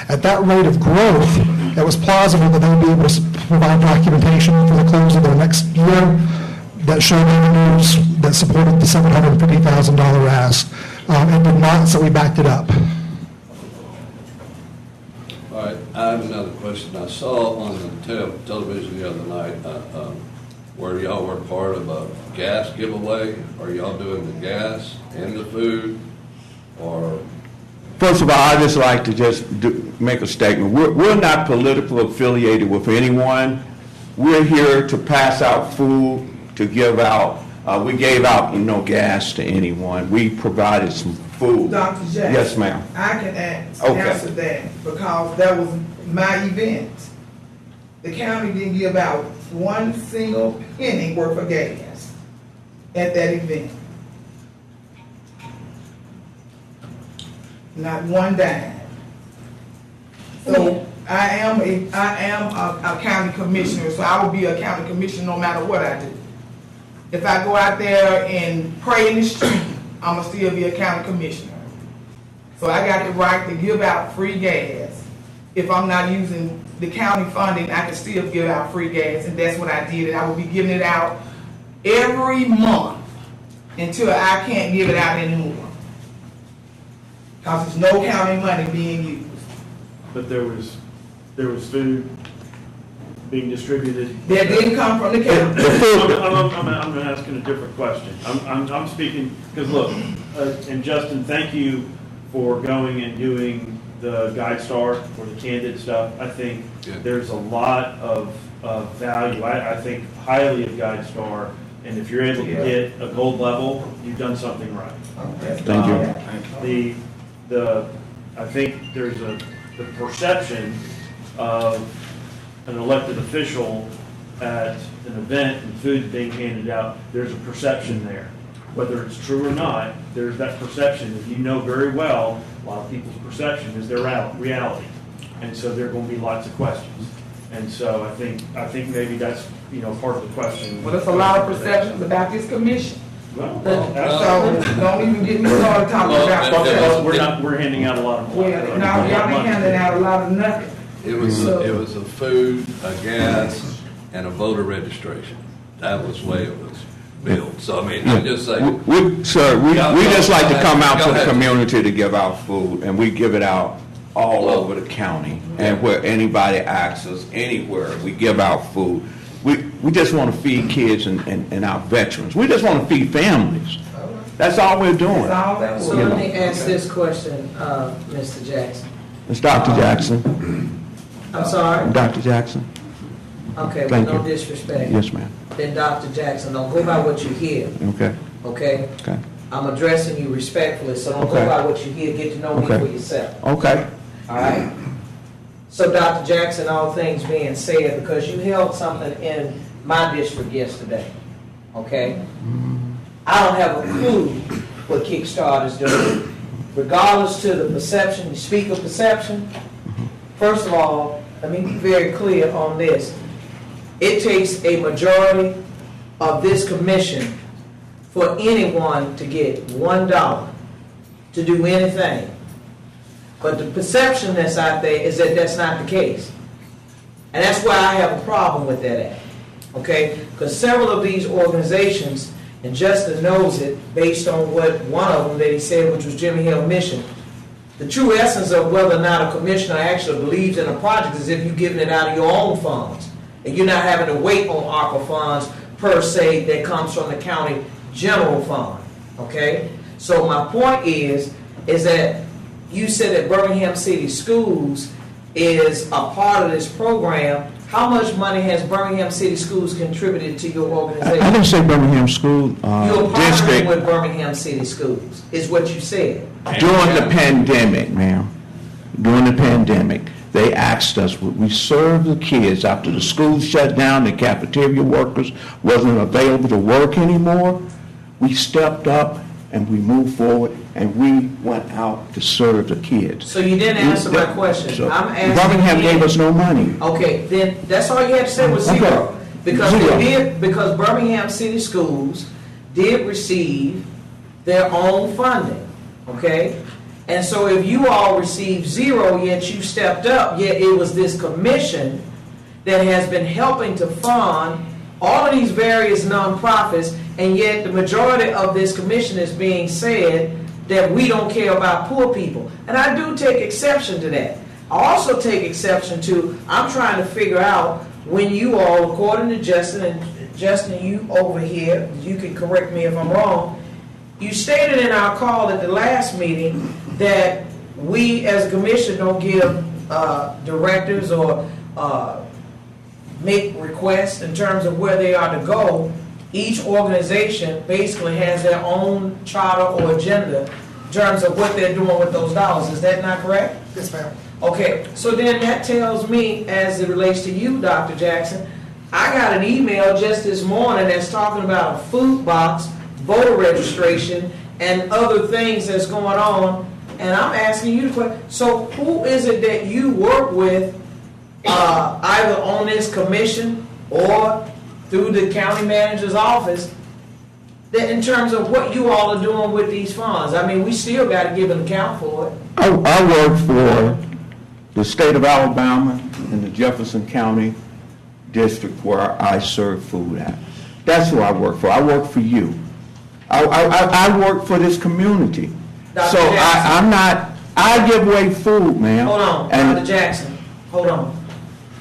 At that rate of growth, it was plausible that they would be able to provide documentation for the close of their next year that showed revenues that supported the $750,000 ask. It did not, so we backed it up.
All right, I have another question. I saw on the television the other night where y'all were part of a gas giveaway. Are y'all doing the gas and the food, or?
First of all, I'd just like to make a statement. We're not politically affiliated with anyone. We're here to pass out food, to give out. We gave out no gas to anyone. We provided some food.
Dr. Jackson.
Yes, ma'am.
I can answer that because that was my event. The county didn't give out one single penny worth of gas at that event. Not one dime. So I am a county commissioner, so I will be a county commissioner no matter what I do. If I go out there and pray in the street, I'ma still be a county commissioner. So I got the right to give out free gas. If I'm not using the county funding, I can still give out free gas, and that's what I did. And I will be giving it out every month until I can't give it out anymore. Because there's no county money being used.
But there was food being distributed.
That didn't come from the county.
I'm asking a different question. I'm speaking, because look, and Justin, thank you for going and doing the Guide Star for the candid stuff. I think there's a lot of value. I think highly of Guide Star, and if you're able to get a gold level, you've done something right.
Thank you.
I think there's the perception of an elected official at an event and food being handed out, there's a perception there. Whether it's true or not, there's that perception. If you know very well, a lot of people's perception is their reality. And so there are going to be lots of questions. And so I think maybe that's, part of the question.
Well, there's a lot of perceptions about this commission.
Well,
So don't even get me started talking about.
We're handing out a lot of money.
Well, now y'all be handing out a lot of nothing.
It was a food, a gas, and a voter registration. That was the way it was billed. So, I mean, I just say.
We just like to come out to the community to give out food, and we give it out all over the county. And where anybody asks us, anywhere, we give out food. We just want to feed kids and our veterans. We just want to feed families. That's all we're doing.
So let me ask this question, Mr. Jackson.
It's Dr. Jackson.
I'm sorry?
Dr. Jackson.
Okay, well,
Thank
no
you.
disrespect.
Yes, ma'am.
Then Dr. Jackson, don't go by what you hear,
Okay.
okay?
Okay.
I'm addressing you respectfully, so don't
Okay.
go by what you hear, get to know me
Okay.
for yourself.
Okay.
All right? So Dr. Jackson, all things being said, because you held something in my district yesterday, okay? I don't have a clue what Kickstart is doing. Regardless to the perception, you speak of perception, first of all, let me be very clear on this. It takes a majority of this commission for anyone to get $1 to do anything. But the perception that's out there is that that's not the case. And that's why I have a problem with that act. Okay? Because several of these organizations, and Justin knows it based on what one of them that he said, which was Jimmy Hill Mission, the true essence of whether or not a commissioner actually believes in a project is if you're giving it out of your own funds. And you're not having to wait on ARPA funds per se that comes from the county general fund. Okay? So my point is that you said that Birmingham City Schools is a part of this program. How much money has Birmingham City Schools contributed to your organization?
I didn't say Birmingham School
You're partnering
District.
with Birmingham City Schools, is what you said.
During the pandemic, ma'am, during the pandemic, they asked us, would we serve the kids after the schools shut down, the cafeteria workers wasn't available to work anymore? We stepped up and we moved forward and we went out to serve the kids.
So you didn't answer my question.
So
I'm asking
Birmingham
you-
gave us no money.
Okay, then that's all you had to say was zero. Because because Birmingham City Schools did receive their own funding, okay? And so if you all received zero, yet you stepped up, yet it was this commission that has been helping to fund all of these various nonprofits, and yet the majority of this commission is being said that we don't care about poor people. And I do take exception to that. I also take exception to, I'm trying to figure out when you all, according to Justin, and Justin, you over here, you can correct me if I'm wrong, you stated in our call at the last meeting that we as a commission don't give directors or make requests in terms of where they are to go. Each organization basically has their own charter or agenda in terms of what they're doing with those dollars. Is that not correct?
Yes, ma'am.
Okay, so then that tells me, as it relates to you, Dr. Jackson, I got an email just this morning that's talking about a food box, voter registration, and other things that's going on, and I'm asking you the question, so who is it that you work with either on this commission or through the county manager's office, that in terms of what you all are doing with these funds? I mean, we still got to give an account for it.
I work for the state of Alabama and the Jefferson County district where I serve food at. That's who I work for. I work for you. I work for this community.
Dr.
So
Jackson.
I give away food, man.
Hold on, Dr. Jackson, hold on.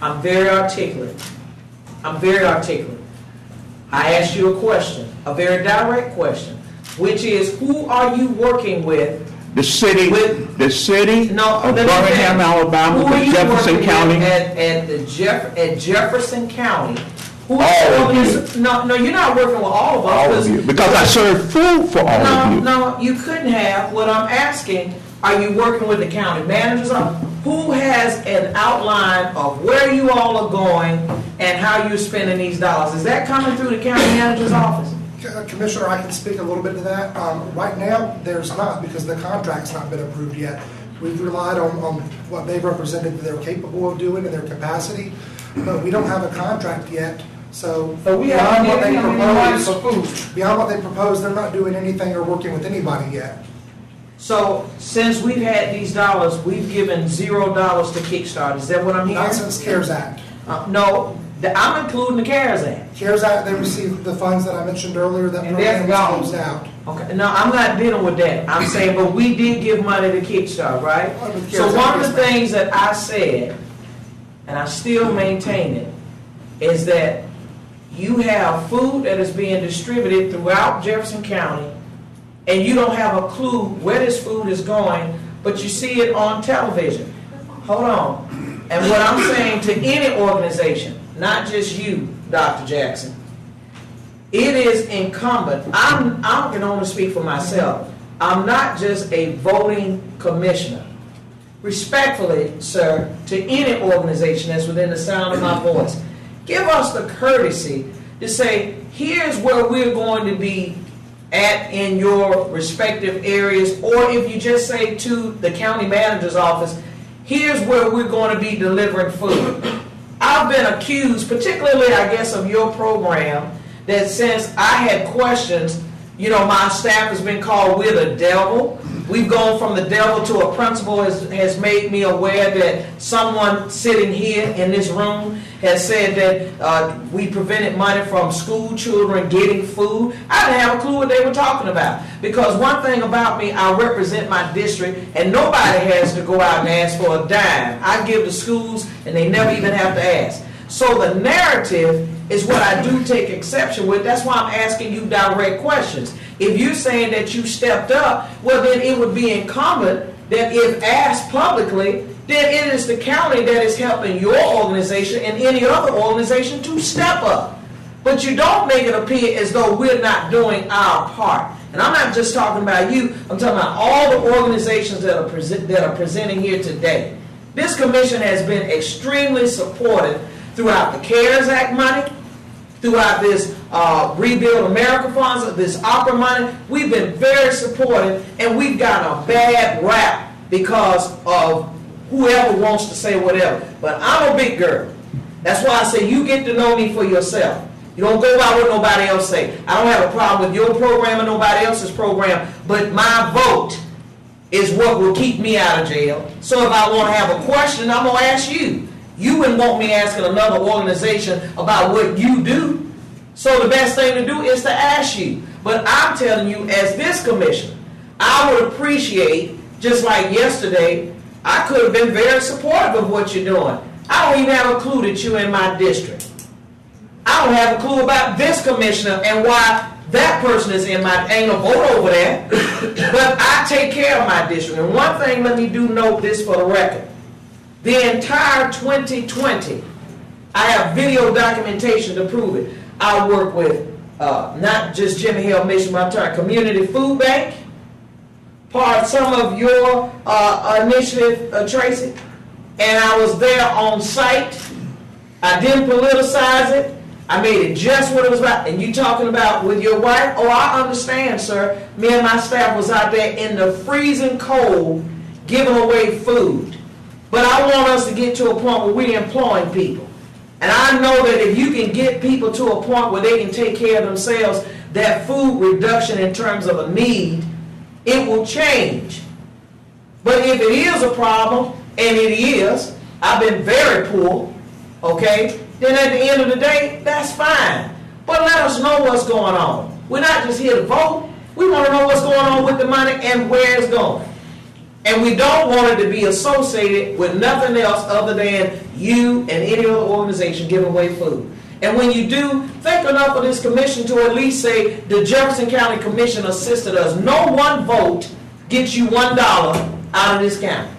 I'm very articulate. I asked you a question, a very direct question, which is, who are you working with?
The city of Birmingham, Alabama,
Who are
the
you
Jefferson
working
County.
with at Jefferson County?
All of you.
No, you're not working with all of us.
All of you, because I serve food for all of you.
No, you couldn't have. What I'm asking, are you working with the county managers? Who has an outline of where you all are going and how you're spending these dollars? Is that coming through the county manager's office?
Commissioner, I can speak a little bit to that. Right now, there's not, because the contract's not been approved yet. We've relied on what they've represented that they're capable of doing in their capacity, but we don't have a contract yet. So
we haven't given them any money for food.
Beyond what they propose, they're not doing anything or working with anybody yet.
So since we've had these dollars, we've given $0 to Kickstart. Is that what I'm hearing?
Not since CARES Act.
No, I'm including the CARES Act.
CARES Act, they received the funds that I mentioned earlier, that
And
program
that's
was
gone.
closed out.
Okay, no, I'm not dealing with that. I'm saying, but we did give money to Kickstart, right?
with
So
CARES
one
Act,
of the things that I said, and I still maintain it, is that you have food that is being distributed throughout Jefferson County, and you don't have a clue where this food is going, but you see it on television. Hold on. And what I'm saying to any organization, not just you, Dr. Jackson, it is incumbent. I can only speak for myself. I'm not just a voting commissioner. Respectfully, sir, to any organization that's within the sound of my voice, give us the courtesy to say, here's where we're going to be at in your respective areas, or if you just say to the county manager's office, here's where we're going to be delivering food. I've been accused, particularly I guess of your program, that since I had questions, you know, my staff has been called we're the devil. We've gone from the devil to a principal has made me aware that someone sitting here in this room has said that we prevented money from school children getting food. I didn't have a clue what they were talking about. Because one thing about me, I represent my district, and nobody has to go out and ask for a dime. I give to schools, and they never even have to ask. So the narrative is what I do take exception with. That's why I'm asking you direct questions. If you're saying that you stepped up, well, then it would be incumbent that if asked publicly, then it is the county that is helping your organization and any other organization to step up. But you don't make it appear as though we're not doing our part. And I'm not just talking about you. I'm talking about all the organizations that are presenting here today. This commission has been extremely supportive throughout the CARES Act money, throughout this Rebuild America funds, this opera money. We've been very supportive, and we've gotten a bad rap because of whoever wants to say whatever. But I'm a big girl. That's why I say you get to know me for yourself. You don't go by what nobody else say. I don't have a problem with your program or nobody else's program, but my vote is what will keep me out of jail. So if I want to have a question, I'm going to ask you. You wouldn't want me asking another organization about what you do. So the best thing to do is to ask you. But I'm telling you, as this commissioner, I would appreciate, just like yesterday, I could have been very supportive of what you're doing. I don't even have a clue that you're in my district. I don't have a clue about this commissioner and why that person is in my, ain't no vote over there. But I take care of my district. And one thing, let me do note this for the record. The entire 2020, I have video documentation to prove it. I work with not just Jimmy Hill Mission, but I'm talking community food bank, part of some of your initiative, Tracy. And I was there on site. I didn't politicize it. I made it just what it was about. And you talking about with your wife? Oh, I understand, sir. Me and my staff was out there in the freezing cold giving away food. But I want us to get to a point where we're employing people. And I know that if you can get people to a point where they can take care of themselves, that food reduction in terms of a need, it will change. But if it is a problem, and it is, I've been very poor, okay, then at the end of the day, that's fine. But let us know what's going on. We're not just here to vote. We want to know what's going on with the money and where it's going. And we don't want it to be associated with nothing else other than you and any other organization giving away food. And when you do, think enough of this commission to at least say the Jefferson County Commission assisted us. No one vote gets you $1 out of this county.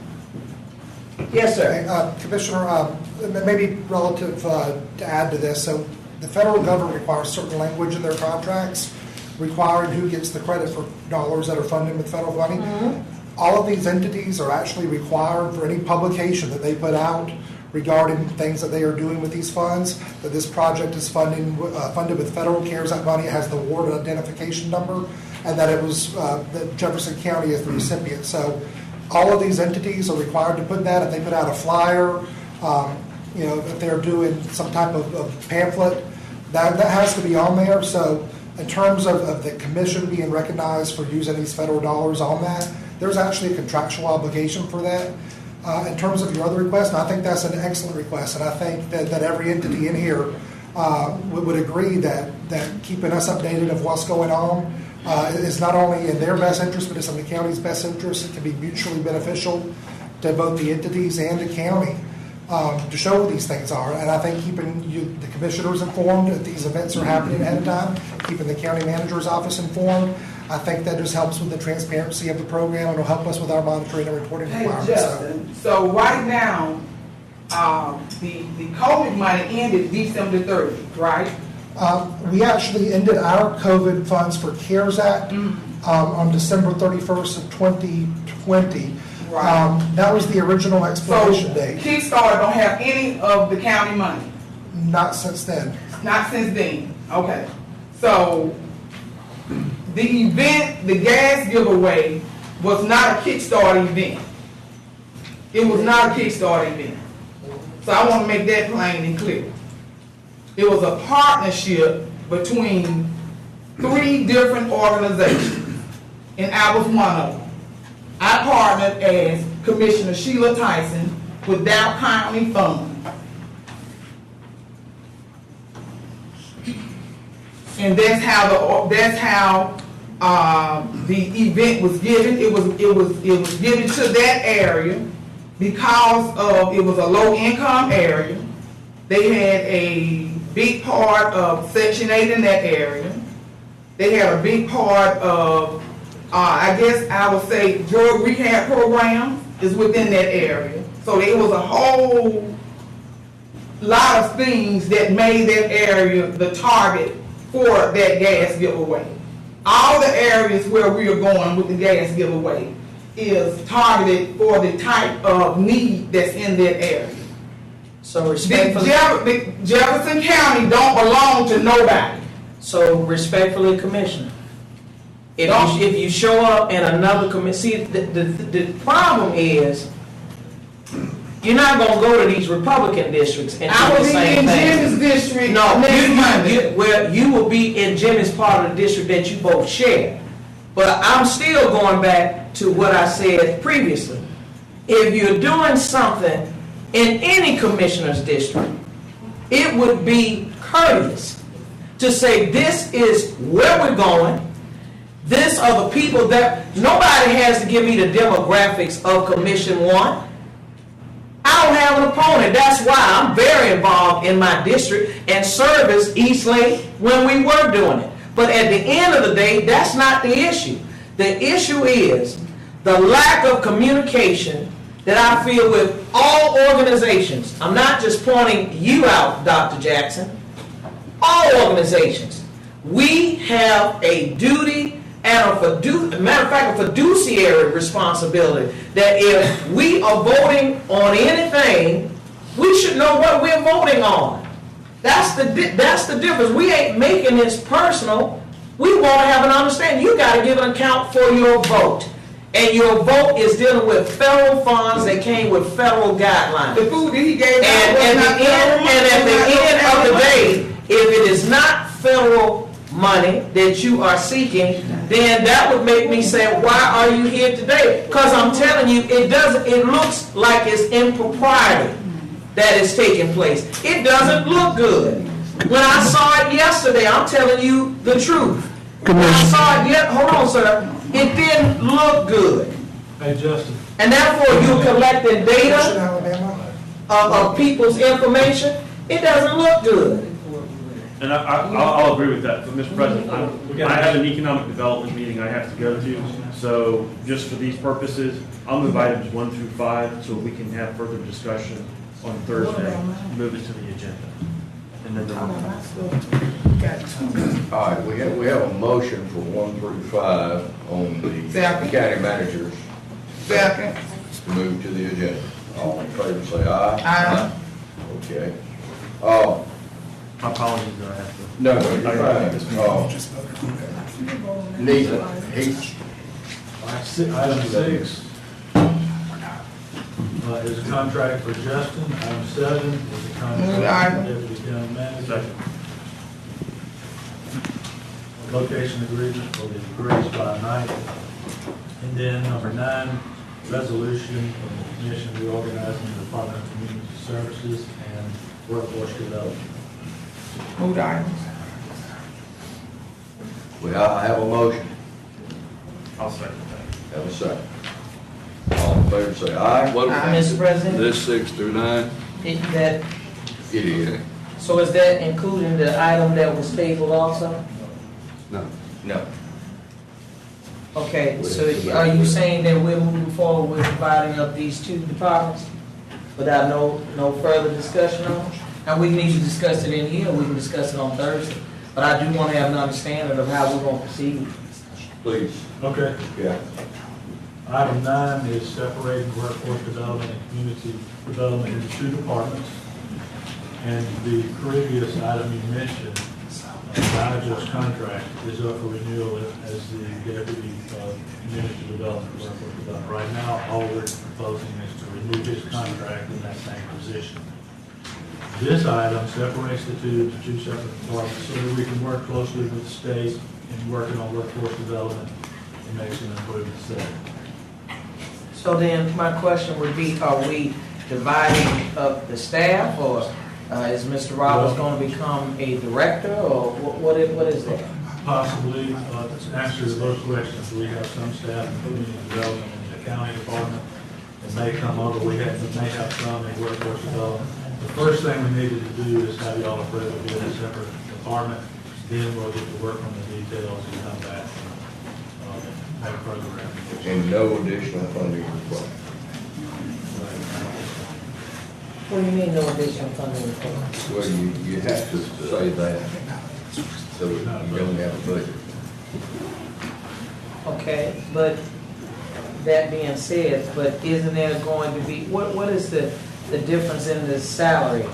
Yes, sir.
Commissioner, maybe relative to add to this, so the federal government requires certain language in their contracts requiring who gets the credit for dollars that are funded with federal money. Mm-hmm. All of these entities are actually required for any publication that they put out regarding things that they are doing with these funds, that this project is funded with federal CARES Act money. It has the award identification number, and that it was that Jefferson County is the recipient. So all of these entities are required to put that. If they put out a flyer, if they're doing some type of pamphlet, that has to be on there. So in terms of the commission being recognized for using these federal dollars on that, there's actually a contractual obligation for that. In terms of your other request, and I think that's an excellent request, and I think that every entity in here would agree that keeping us updated of what's going on is not only in their best interest, but it's in the county's best interest. It can be mutually beneficial to both the entities and the county to show what these things are. And I think keeping the commissioners informed that these events are happening ahead of time, keeping the county manager's office informed, I think that just helps with the transparency of the program and will help us with our monitoring and reporting requirements.
Justin, so right now, the COVID money ended December 30th, right?
We actually ended our COVID funds for CARES Act on December 31st of 2020. Right. That was the original expiration date.
Kickstarter don't have any of the county money?
Not since then.
Not since then. Okay. So the event, the gas giveaway, was not a Kickstarter event. It was not a Kickstarter event. So I want to make that plain and clear. It was a partnership between 3 different organizations, and I was one of them. I partnered as Commissioner Sheila Tyson with Dow County Fund. And that's how the event was given. It was given to that area because of it was a low income area. They had a big part of Section 8 in that area. They had a big part of I guess I would say drug rehab program is within that area. So there was a whole lot of things that made that area the target for that gas giveaway. All the areas where we are going with the gas giveaway is targeted for the type of need that's in that area.
So respectfully,
Jefferson County don't belong to nobody.
So respectfully, Commissioner, if you show up in another commission, see the problem is you're not going to go to these Republican districts and do the same thing.
I will be in Jimmy's district
next
Monday.
Well, you will be in Jimmy's part of the district that you both share. But I'm still going back to what I said previously. If you're doing something in any commissioner's district, it would be courteous to say this is where we're going. This are the people that nobody has to give me the demographics of Commission 1. I don't have an opponent. That's why I'm very involved in my district and service East Lake when we were doing it. But at the end of the day, that's not the issue. The issue is the lack of communication that I feel with all organizations. I'm not just pointing you out, Dr. Jackson. All organizations. We have a duty and a fiduciary responsibility that if we are voting on anything, we should know what we're voting on. That's the difference. We ain't making this personal. We want to have an understanding. You got to give an account for your vote. and your vote is dealing with federal funds that came with federal guidelines.
The food that he gave
And at the end of the day, if it is not federal money that you are seeking, then that would make me say, why are you here today? Because I'm telling you, it looks like it's impropriety that is taking place. It doesn't look good. When I saw it yesterday, I'm telling you the truth. When I saw it hold on, sir, it didn't look good.
Hey, Justin.
And therefore, you're collecting data of people's information. It doesn't look good.
And I'll agree with that. But Mr. President, I have an economic development meeting I have to go to. So just for these purposes, I'll move items 1 through 5 so we can have further discussion on Thursday. Move it to the agenda. And then
All right, we have a motion for 1 through 5 on the
Second.
county managers.
Second.
To move to the agenda. All in favor, say aye.
Aye.
Okay.
my apologies that I have to.
No, you're fine. Neither,
Item 6 is a contract for Justin. Item 7 is a contract for Deputy County Manager. Location agreement for the Grace by Night. And then number 9, resolution of the commission reorganizing the Department of Community Services and Workforce Development.
Move the items.
Well, I have a motion.
I'll second that.
Have a second. All in favor, say aye.
Mr. President?
This 6 through 9?
That,
It is.
so is that including the item that was tabled also?
No.
No.
Okay, so are you saying that we're moving forward with dividing up these 2 departments without no further discussion on it? And we need to discuss it in here, we can discuss it on Thursday. But I do want to have an understanding of how we're going to proceed.
Please.
Okay.
Yeah.
Item 9 is separating workforce development and community development into 2 departments. And the previous item you mentioned, manager's contract is up for renewal as the deputy community development workforce development. Right now, all we're proposing is to renew his contract in that same position. This item separates the two to 2 separate departments so that we can work closely with the state in working on workforce development and make some improvements there.
So then, my question would be, are we dividing up the staff, or is Mr. Roberts going to become a director, or what is that?
Possibly, to answer those questions, we have some staff in community development in the county department. It may come over, we may have some in workforce development. The first thing we needed to do is have y'all approve it being a separate department. Then we'll get to work on the details and come back and have a program.
And no additional funding required.
What do you mean, no additional funding required?
Well, you have to say that, so you don't have a budget.
Okay, but that being said, but isn't there going to be, what is the difference in the salary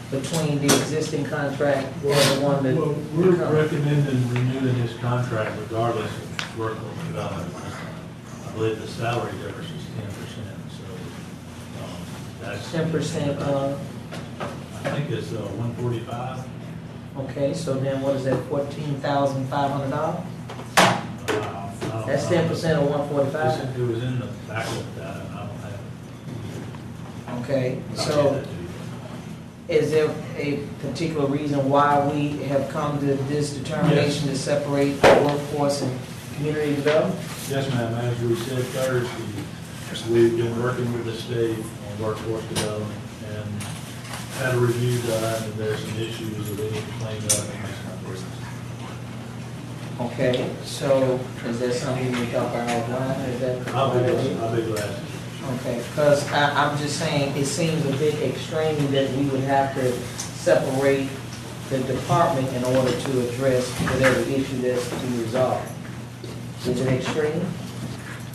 between the existing contract and the one that?
Well, we're recommending renewing his contract regardless of workforce development. I believe the salary difference is 10%, so that's.
10% of?
I think it's 145.
Okay, so then what is that, $14,500? That's 10% of 145?
It was in the back of that, and I don't have it.
Okay, so is there a particular reason why we have come to this determination to separate workforce and community development?
Yes, ma'am. As we said Thursday, we've been working with the state on workforce development and had a review done, and there's some issues that we need to clean up and make some improvements.
Okay, so is that something we talk about offline? Is that?
I'll be glad.
Okay, because I'm just saying, it seems a bit extreme that we would have to separate the department in order to address whatever issue that's to be resolved. Is it extreme?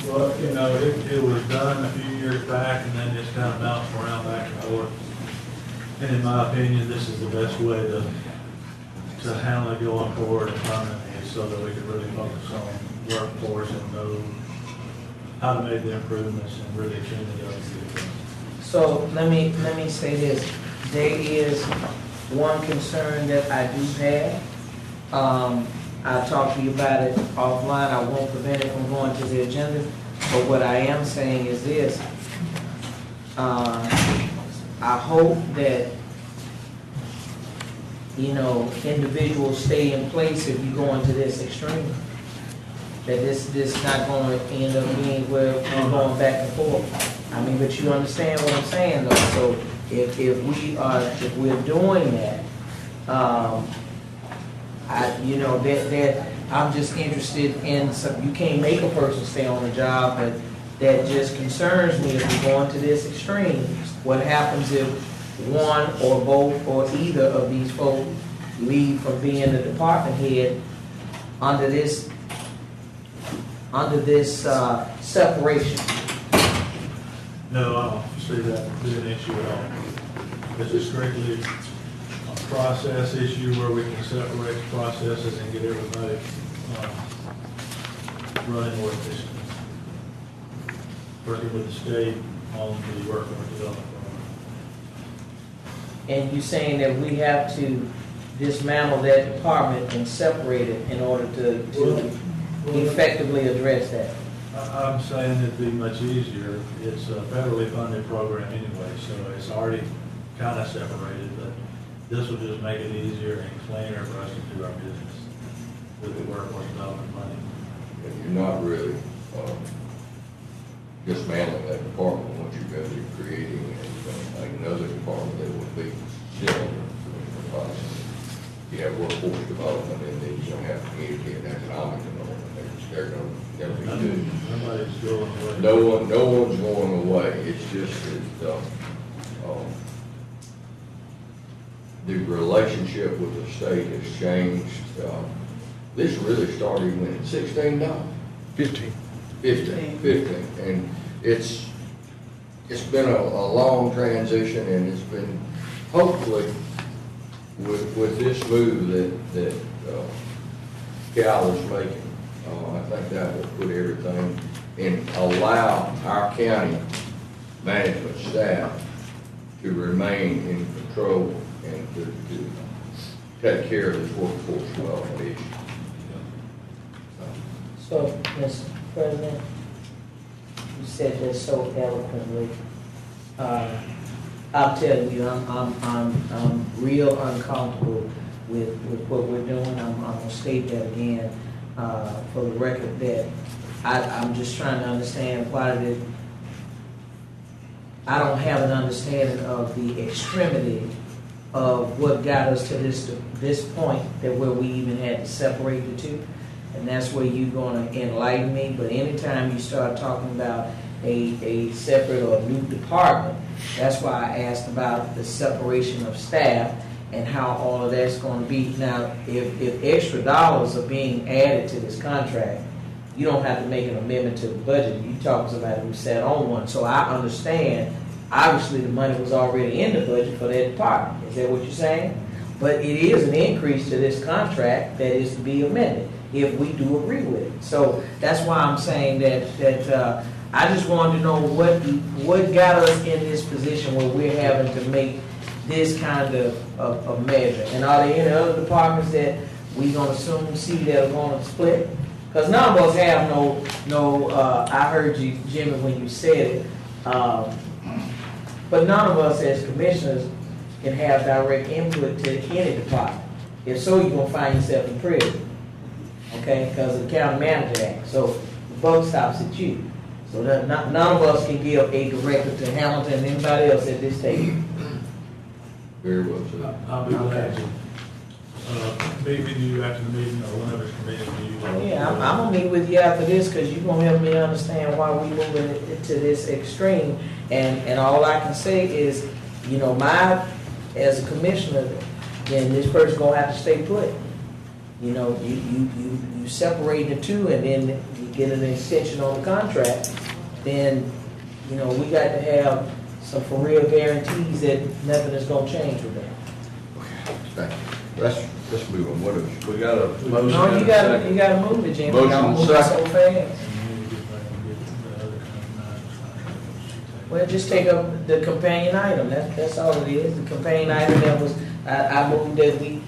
Well, you know, it was done a few years back, and then it's kind of bounced around back and forth. And in my opinion, this is the best way to handle it going forward and permanently, so that we can really focus on workforce and no
how to make the improvements and really extremely done.
So let me say this. There is one concern that I do have. I'll talk to you about it offline. I won't prevent it from going to the agenda. But what I am saying is this. I hope that, individuals stay in place if you go into this extreme. That this not going to end up being where we're going back and forth. I mean, but you understand what I'm saying, though. So if we're doing that, I'm just interested in some. You can't make a person stay on the job, but that just concerns me if we go into this extreme. What happens if one or both or either of these folks leave from being the department head under this separation?
No, I don't see that being an issue at all. It's just strictly a process issue where we can separate the processes and get everybody running more efficiently. Working with the state on the workforce development program.
And you're saying that we have to dismantle that department and separate it in order to effectively address that?
I'm saying it'd be much easier. It's a federally funded program anyway, so it's already kind of separated, but this will just make it easier and cleaner for us to do our business with the workforce development money.
And you're not really dismantling that department once you're going to be creating another department that would be similar to the process. You have workforce development, and then you don't have community and economic development. They're going to be good.
Nobody's going away.
No one's going away. It's just that the relationship with the state has changed. This really started when $16. 15, and it's been a long transition, and it's been hopefully with this move that Cal is making. I think that will put everything and allow our county management staff to remain in control and to take care of this workforce development issue.
So, Mr. President, you said this so eloquently. I'll tell you, I'm real uncomfortable with what we're doing. I'm gonna state that again for the record that I'm just trying to understand why I don't have an understanding of the extremity of what got us to this point that where we even had to separate the two. And that's where you're going to enlighten me. But anytime you start talking about a separate or a new department, that's why I asked about the separation of staff and how all of that's going to be. Now, if extra dollars are being added to this contract, you don't have to make an amendment to the budget. You talk to somebody who sat on one. So I understand, obviously the money was already in the budget for that department. Is that what you're saying? But it is an increase to this contract that is to be amended if we do agree with it. So that's why I'm saying that I just wanted to know what got us in this position where we're having to make this kind of measure. And are there any other departments that we're going to soon see that are going to split? Because none of us have no. I heard you, Jimmy, when you said it. But none of us as commissioners can have direct input to any department. If so, you're going to find yourself in prison. Okay, because of the County Manager Act. So the buck stops at you. So that none of us can give a directive to Hamilton and anybody else at this table.
Very well said.
I'll be glad to meet with you after the meeting or whenever it's convenient.
Yeah, I'm going to meet with you after this because you're going to help me understand why we're moving it to this extreme. And all I can say is, as a commissioner, then this person's going to have to stay put. You separate the two and then you get an extension on the contract, then, we got to have some for real guarantees that nothing is going to change with that.
Thank you. Let's move on. What is, we got a motion?
No, you got to move it, Jimmy.
Motion
Don't move it so fast. Well, just take up the companion item, that's all it is, the companion item that was, I moved that we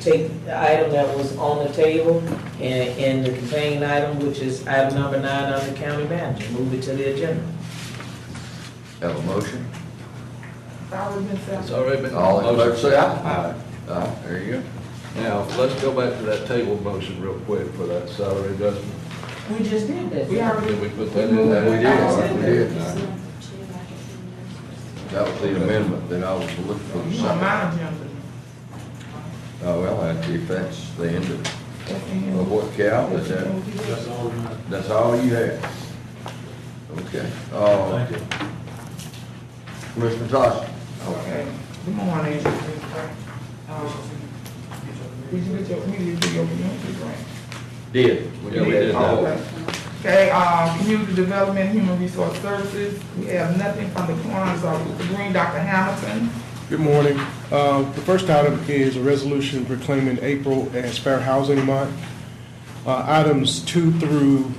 take the item that was on the table and the companion item, which is item number 9 on the county manager, move it to the agenda.
Have a motion?
It's already been said.
It's already been.
All in favor, say aye.
Aye.
Aye, there you go.
Now, let's go back to that table motion real quick for that salary adjustment.
We just did that.
We already.
Did we put that in
We
there?
did, we did.
All right.
That was the amendment that I was looking for. the
You on
second.
my agenda.
Oh, well, if that's the end of what Cal, is that,
That's all we have.
that's all you have? Okay.
Thank you.
Commissioner Tosh?
Okay. Good morning. Did you get your community grant?
Did.
Yeah, we did that.
Okay, community development, human resource services, we have nothing from the corners of the green, Dr. Hamilton.
Good morning. The first item is a resolution proclaiming April as Fair Housing Month. Items 2 through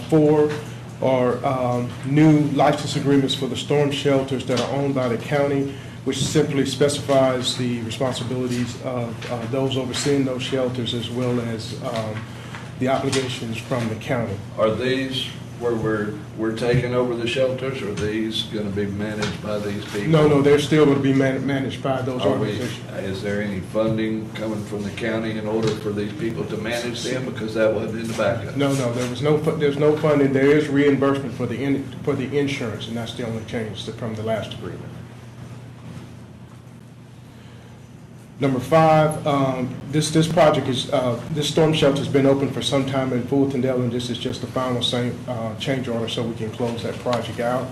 4 are new license agreements for the storm shelters that are owned by the county, which simply specifies the responsibilities of those overseeing those shelters as well as the obligations from the county.
Are these where we're taking over the shelters, or are these going to be managed by these people?
No, they're still going to be managed by those
Are we,
organizations.
is there any funding coming from the county in order for these people to manage them? Because that wasn't in the backup.
No, there's no funding. There is reimbursement for the insurance, and that's the only change from the last agreement. Number 5, this project is, this storm shelter's been open for some time in Fultondale, and this is just the final change order so we can close that project out.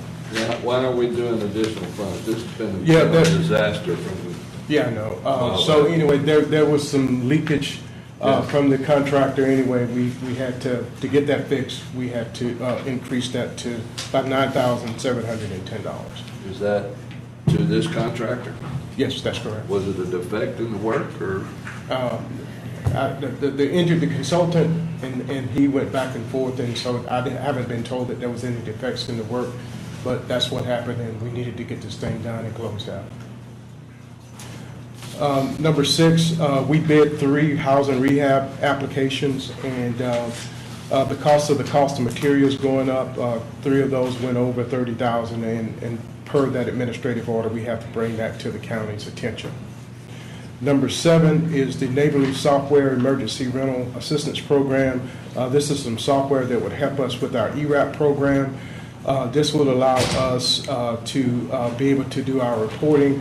Why are we doing additional funds? This has been
Yeah,
a disaster from the...
Yeah, I know. So anyway, there was some leakage from the contractor anyway. We had to get that fixed, we had to increase that to about $9,710.
Is that to this contractor?
Yes, that's correct.
Was it a defect in the work, or?
The consultant and he went back and forth, and so I haven't been told that there was any defects in the work, but that's what happened, and we needed to get this thing done and closed out. Number 6, we bid 3 housing rehab applications, and the cost of materials going up. 3 of those went over $30,000, and per that administrative order, we have to bring that to the county's attention. Number 7 is the Neighborly Software Emergency Rental Assistance Program. This is some software that would help us with our ERAP program. This will allow us to be able to do our reporting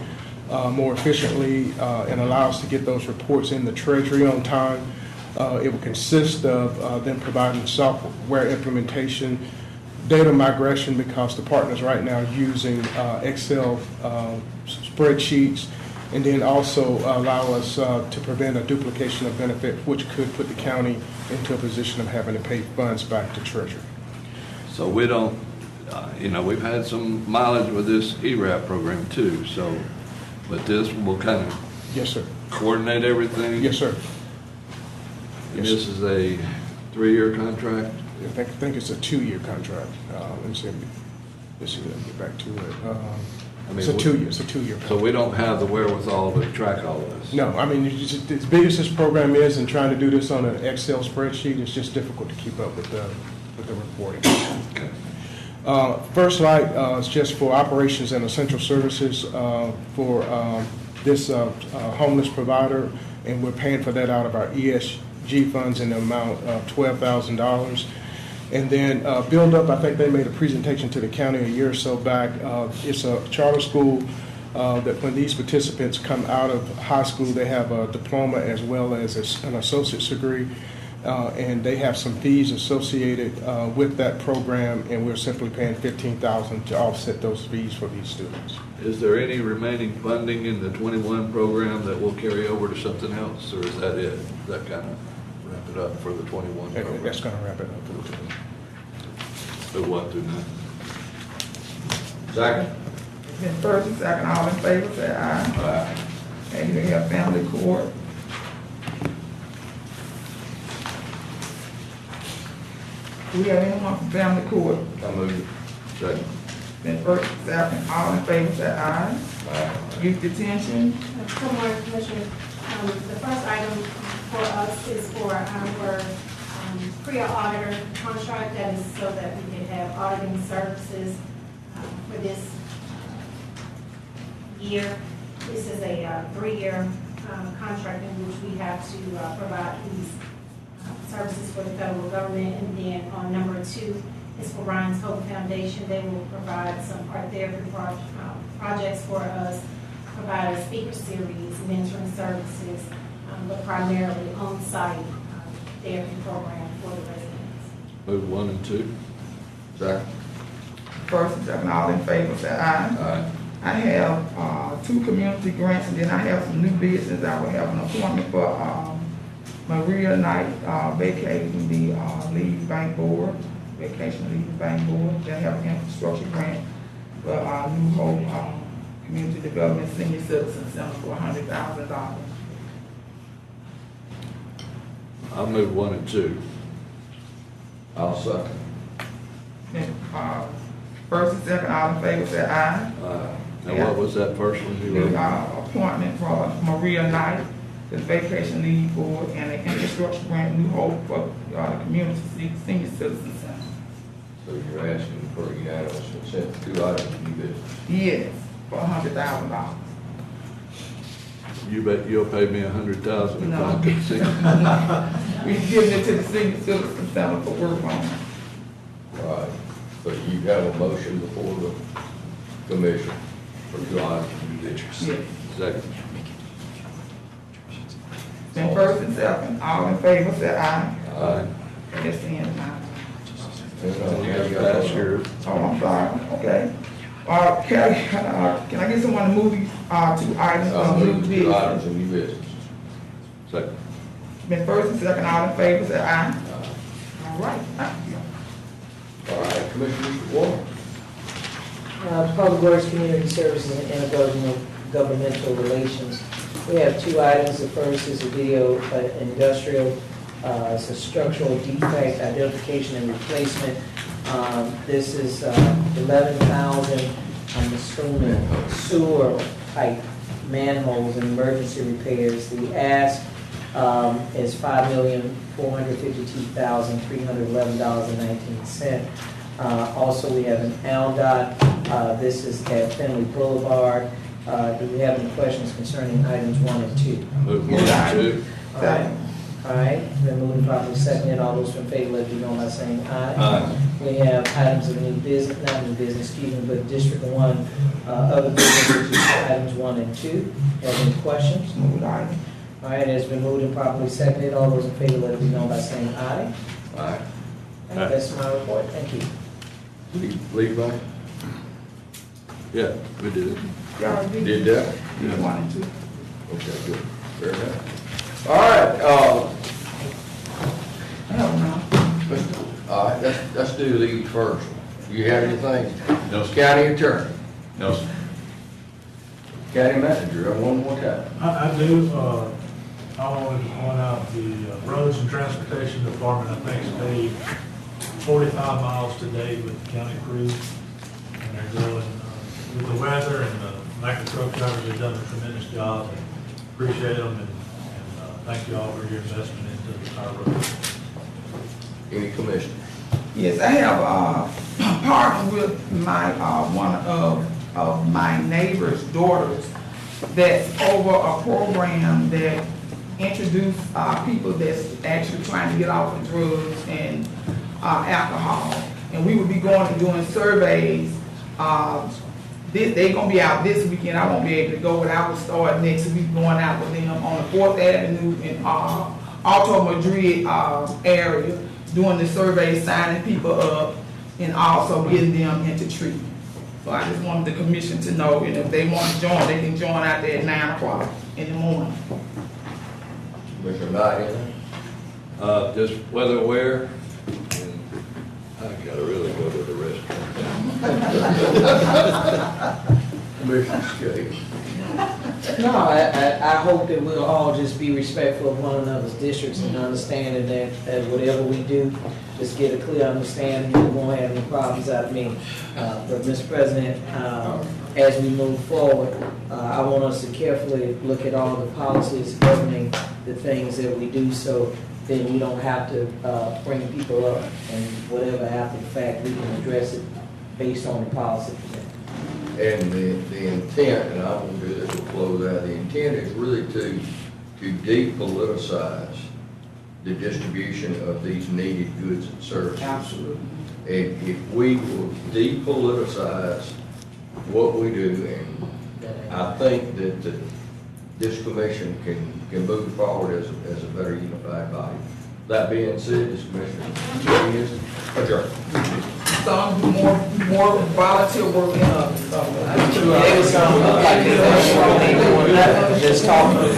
more efficiently and allow us to get those reports in the Treasury on time. It will consist of them providing software implementation, data migration, because the partners right now are using Excel spreadsheets, and then also allow us to prevent a duplication of benefit, which could put the county into a position of having to pay funds back to Treasury.
So we don't, we've had some mileage with this ERAP program too, so, but this will kind of.
Yes, sir.
Coordinate everything?
Yes, sir.
And this is a 3-year contract?
I think it's a 2-year contract. Let me see. Let me get back to it. It's a 2-year. It's a 2-year.
So we don't have the wherewithal to track all of this.
No, I mean, as big as this program is, and trying to do this on an Excel spreadsheet, it's just difficult to keep up with the reporting.
Okay.
First Light is just for operations and essential services for this homeless provider, and we're paying for that out of our ESG funds in the amount of $12,000. And then Build Up, I think they made a presentation to the county a year or so back. It's a charter school that when these participants come out of high school, they have a diploma as well as an associate's degree. And they have some fees associated with that program, and we're simply paying $15,000 to offset those fees for these students.
Is there any remaining funding in the 21 program that will carry over to something else, or is that it? Is that kind of wrap it up for the 21 program?
That's going to wrap it up for the 21.
So 1 through 9.
Second?
It's been first and second, all in favor, say aye.
Aye.
And you have family court. Do we have anyone from family court?
I move. Second.
Been first, second, all in favor, say aye. Youth detention,
Good morning, Commissioner. The first item for us is for our PREA auditor contract. That is so that we can have auditing services for this year. This is a 3-year contract in which we have to provide these services for the federal government. And then on number 2 is for Ryan's Hope Foundation. They will provide some art therapy projects for us, provide a speaker series, mentoring services, but primarily on-site therapy program for the residents.
Move 1 and 2.
Second.
first and second, all in favor, say aye.
Aye.
I have 2 community grants, and then I have some new business. I will have an appointment for Maria Knight vacating the Leave Bank Board, vacation Leave Bank Board. They have an infrastructure grant for New Hope Community Development Senior Citizen Center for $100,000.
I'll move 1 and 2.
I'll second.
First and second, all in favor, say aye.
Aye. Now, what was that first one you
The
wrote?
appointment for Maria Knight, the Vacation Leave Board, and the infrastructure grant New Hope for the Community Senior Citizen Center.
So you're asking for unanimous consent to 2 items of new business?
Yes, for $100,000.
You bet you'll pay me $100,000 if
No.
I could see.
We're giving it to the Senior Citizen Center for work on it.
Right, but you have a motion before the commission for 2 items of new business.
Yes.
Second.
Then first and second, all in favor, say aye.
Aye.
That's the end of mine.
You gotta pass your.
Oh, I'm sorry, okay. Can I get someone to move these 2 items
I'll
on new
move 2
business?
items of new business.
Second.
Then first and second, all in favor, say aye. All right, thank you.
All right, Commissioner Warren.
Public Works, Community Services, and Intergovernmental Relations. We have 2 items. The first is a video industrial. It's a structural defect identification and replacement. This is 11,000, I'm assuming, sewer pipe manholes and emergency repairs. The ask is $5,452,311.19. Also, we have an ALDOT. This is at Finley Boulevard. Do we have any questions concerning items 1 and 2?
Move 1 and 2.
All right. All right, then moving properly seconded, all those in favor, let it be known by saying aye.
Aye.
We have items of new business, not new business, excuse me, but District 1, other business, which is items 1 and 2. Have any questions?
Move item.
All right, it has been moved and properly seconded, all those in favor, let it be known by saying aye.
Aye.
That's my report, thank you.
Levi?
Yeah, we did it.
Y'all
Did that?
Yeah. 1 and 2.
Okay, good. Very good. All right, all right, let's do these first. You have anything? No. County Attorney? No, sir. County Manager, one more time.
I do, I wanted to point out the Roads and Transportation Department, I think, paid 45 miles today with the county crew. And they're doing, with the weather and the micro truck drivers, they've done a tremendous job. And appreciate them and thank you all for your investment into our roads.
Any commissioner?
Yes, I have partnered with my one of my neighbor's daughters that's over a program that introduces people that's actually trying to get off of drugs and alcohol. And we would be going and doing surveys. They're going to be out this weekend. I won't be able to go, but I will start next week going out with them on the 4th Avenue in Alto Madrid area, doing the survey, signing people up, and also getting them into treatment. So I just wanted the commission to know, and if they want to join, they can join out there at 9 o'clock in the morning.
Commissioner Knight, anything?
Just weather aware, and I gotta really go to the restaurant.
Commissioner Skate.
No, I hope that we'll all just be respectful of one another's districts and understanding that whatever we do, just get a clear understanding, we won't have any problems out of me. But Mr. President, as we move forward, I want us to carefully look at all the policies governing the things that we do, so then we don't have to bring people up and whatever after the fact, we can address it based on the policy presented.
And the intent, and I won't do this, we'll close out, the intent is really to depoliticize the distribution of these needed goods and services.
Absolutely.
And if we will depoliticize what we do, and I think that this commission can move forward as a better unified body. That being said, this commission is adjourned.
Some more volunteer work in
Just talking.